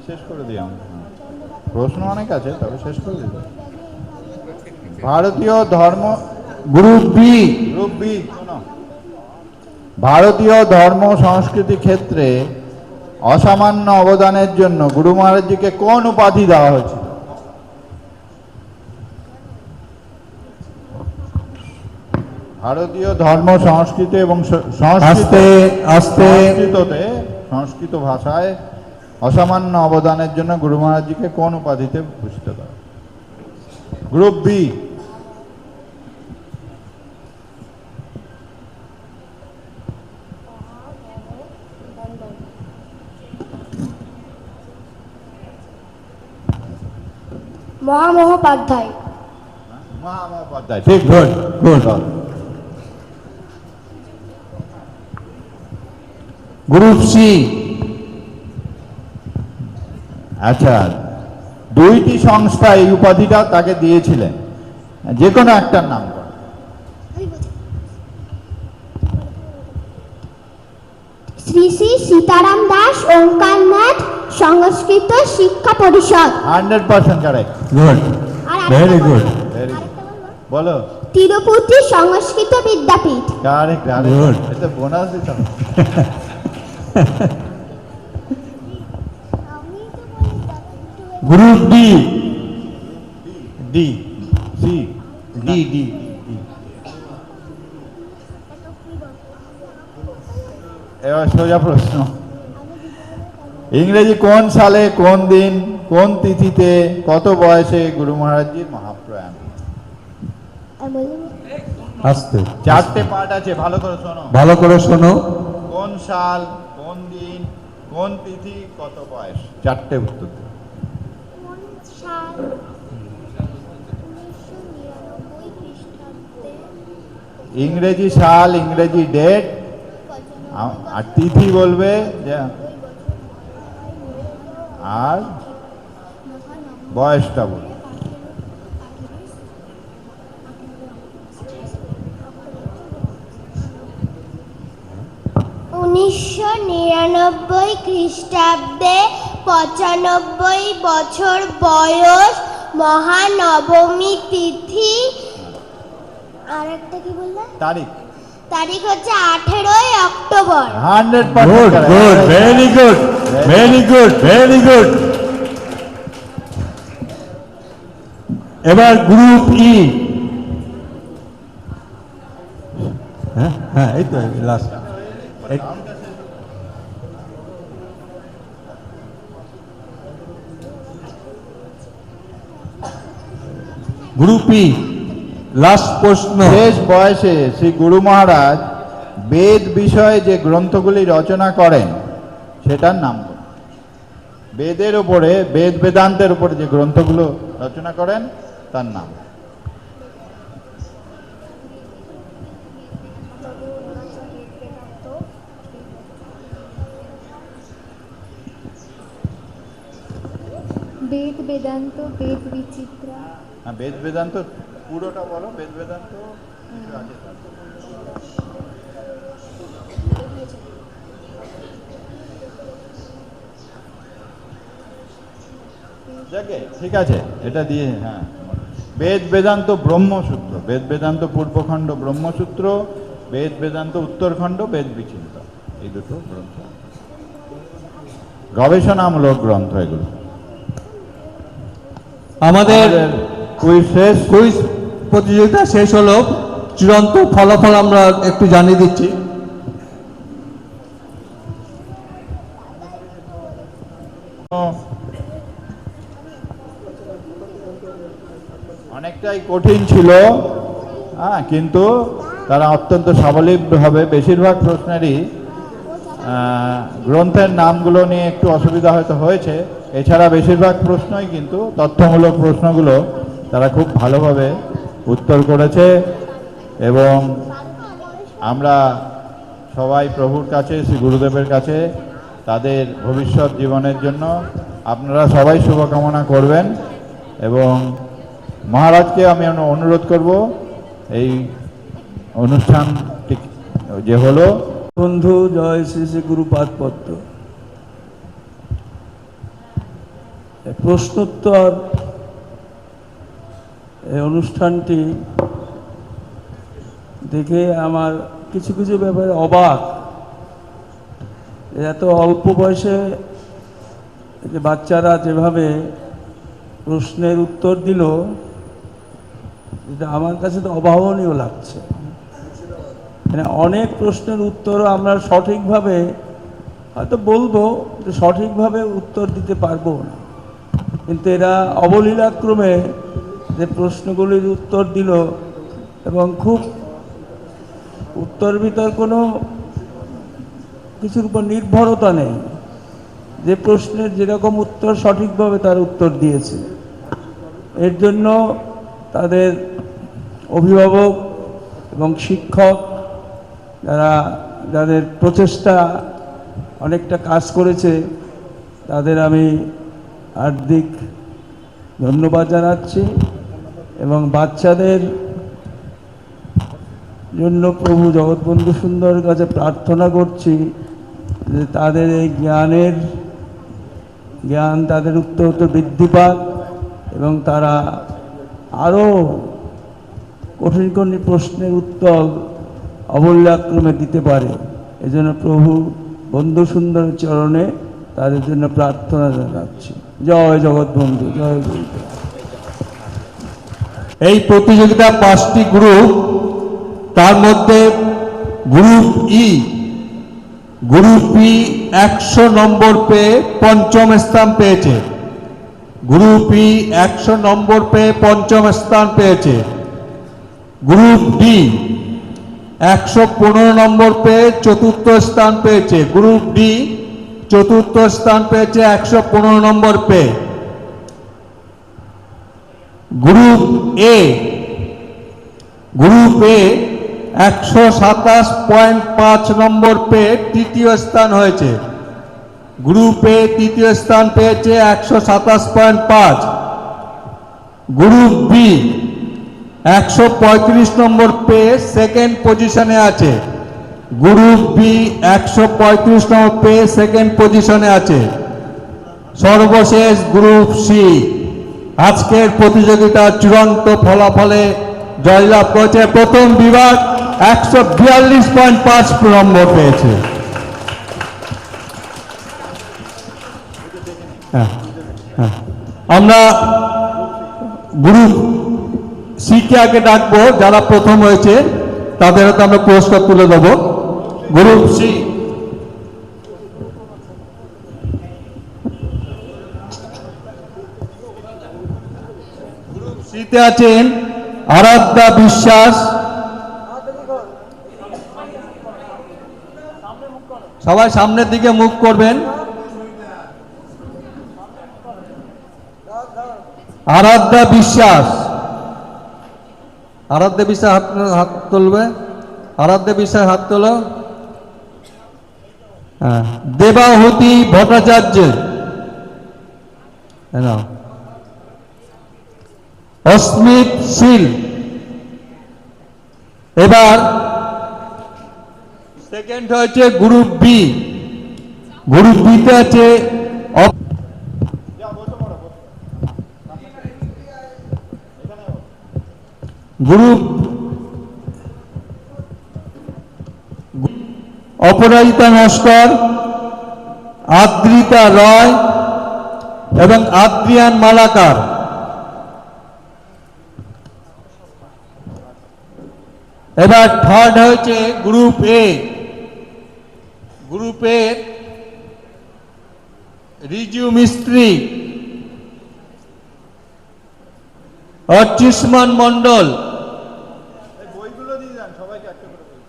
S1: শেষ করে দিই আমরা। প্রশ্ন অনেক আছে, তবে শেষ করে দিই। ভারতীয় ধর্ম,
S4: গ্রুপ বি,
S1: গ্রুপ বি, শোনো। ভারতীয় ধর্ম সংস্কৃতি ক্ষেত্রে অসামান্য অবদানের জন্য গুরু মহারাজজিকে কোন উপাধি দেওয়া হয়েছিল? ভারতীয় ধর্ম সংস্কৃতি এবং
S4: আস্তে আস্তে
S1: সংস্কৃত ভাষায় অসামান্য অবদানের জন্য গুরু মহারাজজিকে কোন উপাধিতে ভূষিত করা? Group B.
S6: মহামহোপাধ্যায়।
S1: মহামহোপাধ্যায়, ঠিক।
S4: Good good. Group C.
S1: আচ্ছা, দুইটি সংস্থা এই উপাধিটা তাকে দিয়েছিলেন, যে কোনো একটার নাম করো।
S2: শ্রী শ্রী সীতারাম দাস ওঙ্কারনাথ সংস্কৃত Shiksha Parishad.
S1: 100% correct.
S4: Good, very good.
S1: Very বলো।
S2: তিরুপতি সংস্কৃত বিদ্যাপীঠ।
S1: Correct,
S4: Good.
S1: এটা বোনাস দিতাম।
S4: Group D.
S1: D C D D. এবার সোজা প্রশ্ন। ইংরেজি কোন সালে, কোন দিন, কোন তিথিতে, কত বয়সে গুরু মহারাজজির মহাপ্রয়াণ?
S4: আস্তে,
S1: চারটে পার্ট আছে, ভালো করে শোনো।
S4: ভালো করে শোনো।
S1: কোন সাল, কোন দিন, কোন তিথি, কত বয়স, চারটে উত্তর দিও। ইংরেজি সাল, ইংরেজি ডেট, আর তিথি বলবে যে, আর বয়সটা বলবে।
S2: খ্রিস্টাব্দে 95 বছর বয়স, মহানবমী তিথি। আর একটা কি বললে?
S1: তারিখ।
S2: তারিখ হচ্ছে 18 October.
S1: 100%
S4: good good, very good, very good, very good. এবার গ্রুপ ই। হ্যাঁ হ্যাঁ, এই তো লাস্ট। গ্রুপ ই, লাস্ট প্রশ্ন।
S1: শেষ বয়সে শ্রী গুরু মহারাজ বেদ বিষয়ে যে গ্রন্থগুলি রচনা করেন সেটার নাম বলুন। বেদের উপরে, বেদ বেদান্তের উপরে যে গ্রন্থগুলো রচনা করেন তার নাম।
S3: বেদ বেদান্ত, বেদ বিচিত্রা।
S1: হ্যাঁ, বেদ বেদান্ত পুরোটা বলো। বেদ বেদান্ত কিছু আছে তার। যাকে ঠিক আছে, এটা দিয়ে। হ্যাঁ, বেদ বেদান্ত ব্রহ্মসূত্র, বেদ বেদান্ত পূর্বখণ্ড ব্রহ্মসূত্র, বেদ বেদান্ত উত্তরখণ্ড, বেদ বিচিন্ত, এই দুটো গ্রন্থ গবেষণামূলক গ্রন্থ এগুলো।
S4: আমাদের
S1: কুইজ
S4: প্রতিযোগিতা শেষ হলো। চূড়ান্ত ফলাফল আমরা একটু জানিয়ে দিচ্ছি।
S1: কঠিন ছিল, হ্যাঁ, কিন্তু তারা অত্যন্ত সাবলীলভাবে বেশিরভাগ প্রশ্নেরই গ্রন্থের নামগুলো নিয়ে একটু অসুবিধা হয়তো হয়েছে, এছাড়া বেশিরভাগ প্রশ্নই কিন্তু তথ্যমূলক প্রশ্নগুলো তারা খুব ভালোভাবে উত্তর করেছে। এবং আমরা সবাই প্রভুর কাছে, শ্রী গুরুদেবের কাছে তাদের ভবিষ্যৎ জীবনের জন্য আপনারা সবাই শুভকামনা করবেন। এবং মহারাজকে আমি অনুরোধ করব এই অনুষ্ঠানটি যে হলো
S9: বন্ধু জয় শ্রী শ্রী গুরুপাদ পদ্ম। প্রশ্নোত্তর এই অনুষ্ঠানটি দেখে আমার কিছু কিছু ব্যাপারে অবাক। এত অল্প বয়সে যে বাচ্চারা যেভাবে প্রশ্নের উত্তর দিল, এটা আমার কাছে তো অভাবনীয় লাগছে। মানে অনেক প্রশ্নের উত্তরও আমরা সঠিকভাবে হয়তো বলবো, সঠিকভাবে উত্তর দিতে পারবো না, কিন্তু এরা অবলীলাক্রমে যে প্রশ্নগুলির উত্তর দিল এবং খুব উত্তর ভিতর কোনো কিছুর উপর নির্ভরতা নেই, যে প্রশ্নের যেরকম উত্তর সঠিকভাবে তার উত্তর দিয়েছে। এর জন্য তাদের অভিভাবক এবং শিক্ষক যাদের প্রচেষ্টা অনেকটা কাজ করেছে, তাদের আমি হার্দিক ধন্যবাদ জানাচ্ছি। এবং বাচ্চাদের জন্য প্রভু জগৎবন্ধু সুন্দরের কাছে প্রার্থনা করছি যে তাদের এই জ্ঞান তাদের উত্তর বৃদ্ধি পাক এবং তারা আরও কঠিন কঠিন প্রশ্নের উত্তর অবলীলাক্রমে দিতে পারে। এজন্য প্রভু বন্ধু সুন্দরের চরণে তাদের জন্য প্রার্থনা জানাচ্ছি। জয় জগৎবন্ধু, জয় গুরুদেব।
S4: এই প্রতিযোগিতা 5টি গ্রুপ, তার মধ্যে গ্রুপ ই 100 নম্বর পেয়ে পঞ্চম স্থান পেয়েছে। গ্রুপ ই 100 নম্বর পেয়ে পঞ্চম স্থান পেয়েছে। গ্রুপ ডি 115 নম্বর পেয়ে চতুর্থ স্থান পেয়েছে। গ্রুপ ডি চতুর্থ স্থান পেয়েছে 115 নম্বর পেয়ে। গ্রুপ এ 127.5 নম্বর পেয়ে তৃতীয় স্থান হয়েছে। গ্রুপ এ তৃতীয় স্থান পেয়েছে 127.5। গ্রুপ বি 135 নম্বর পেয়ে সেকেন্ড পজিশনে আছে। গ্রুপ বি 135 নম্বর পেয়ে সেকেন্ড পজিশনে আছে। সর্বশেষ গ্রুপ সি আজকের প্রতিযোগিতার চূড়ান্ত ফলাফলে জয়লাভ করেছে প্রথম বিভাগ 142.5 নম্বর পেয়েছে। আমরা গ্রুপ সিকে আগে ডাকবো, যারা প্রথম হয়েছে তাদের হাতে আমরা পুরস্কার তুলে দেবো। গ্রুপ সি সিতে আছেন আরাধ্যা বিশ্বাস, সবাই সামনের দিকে মুখ করবেন। আরাধ্যা বিশ্বাস, আরাধ্যা বিশ্বাস হাত তুলবে। আরাধ্যা বিশ্বাস হাত তোলো। হ্যাঁ, দেবাহুতি ভট্টাচার্য, অস্মিত শীল। এবার সেকেন্ড হয়েছে গ্রুপ বি। গ্রুপ বিতে আছে গ্রুপ অপরাজিতা নস্কর, আদ্রিতা রয় এবং আদ্রিয়ান মালাকার। এবার থার্ড হয়েছে গ্রুপ এ। গ্রুপে রিজু মিস্ত্রি,
S9: অর্চিষ্মান মণ্ডল,
S1: বইগুলো দিয়ে দেন সবাইকে একটা করে বই।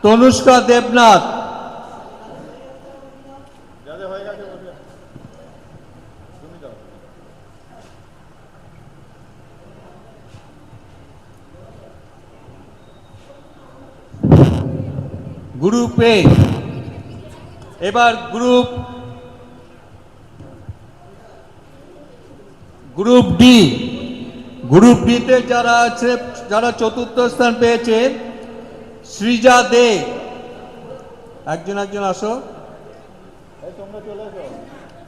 S9: তনুষ্কা দেবনাথ,
S1: যাদের হয়ে গেছে বসে তুমি দাও।
S9: গ্রুপ এ। এবার গ্রুপ ডি। গ্রুপ ডিতে যারা আছে, যারা চতুর্থ স্থান পেয়েছে, সৃজা দে, একজন আসো।
S1: এই তোমরা চলে এসো।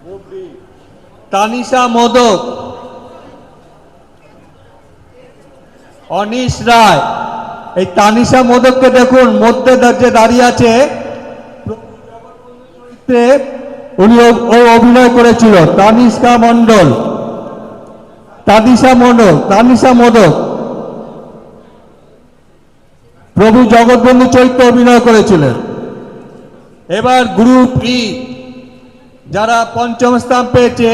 S1: Group D.
S9: তানিশা মোদক, অনিশ রায়। এই তানিশা মোদককে দেখুন, মধ্যে যে দাঁড়িয়ে আছে, উনি অভিনয় করেছিল। তানিশা মণ্ডল, তানিশা মোদক প্রভু জগৎবন্ধু চৈত্র অভিনয় করেছিলেন। এবার গ্রুপ ই, যারা পঞ্চম স্থান পেয়েছে,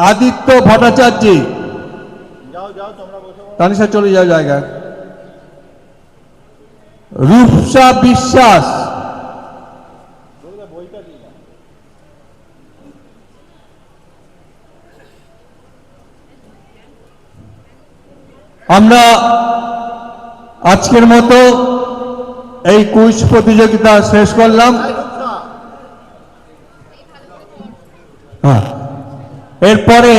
S9: আদিত্য ভট্টাচার্য।
S1: যাও যাও তোমরা বসে পড়ো।
S9: তানিশা চলে যাও জায়গা। রূপসা বিশ্বাস,
S1: বইটা দিয়ে দাও।
S9: আমরা আজকের মতো এই কুইজ প্রতিযোগিতা শেষ করলাম। হ্যাঁ, এরপরে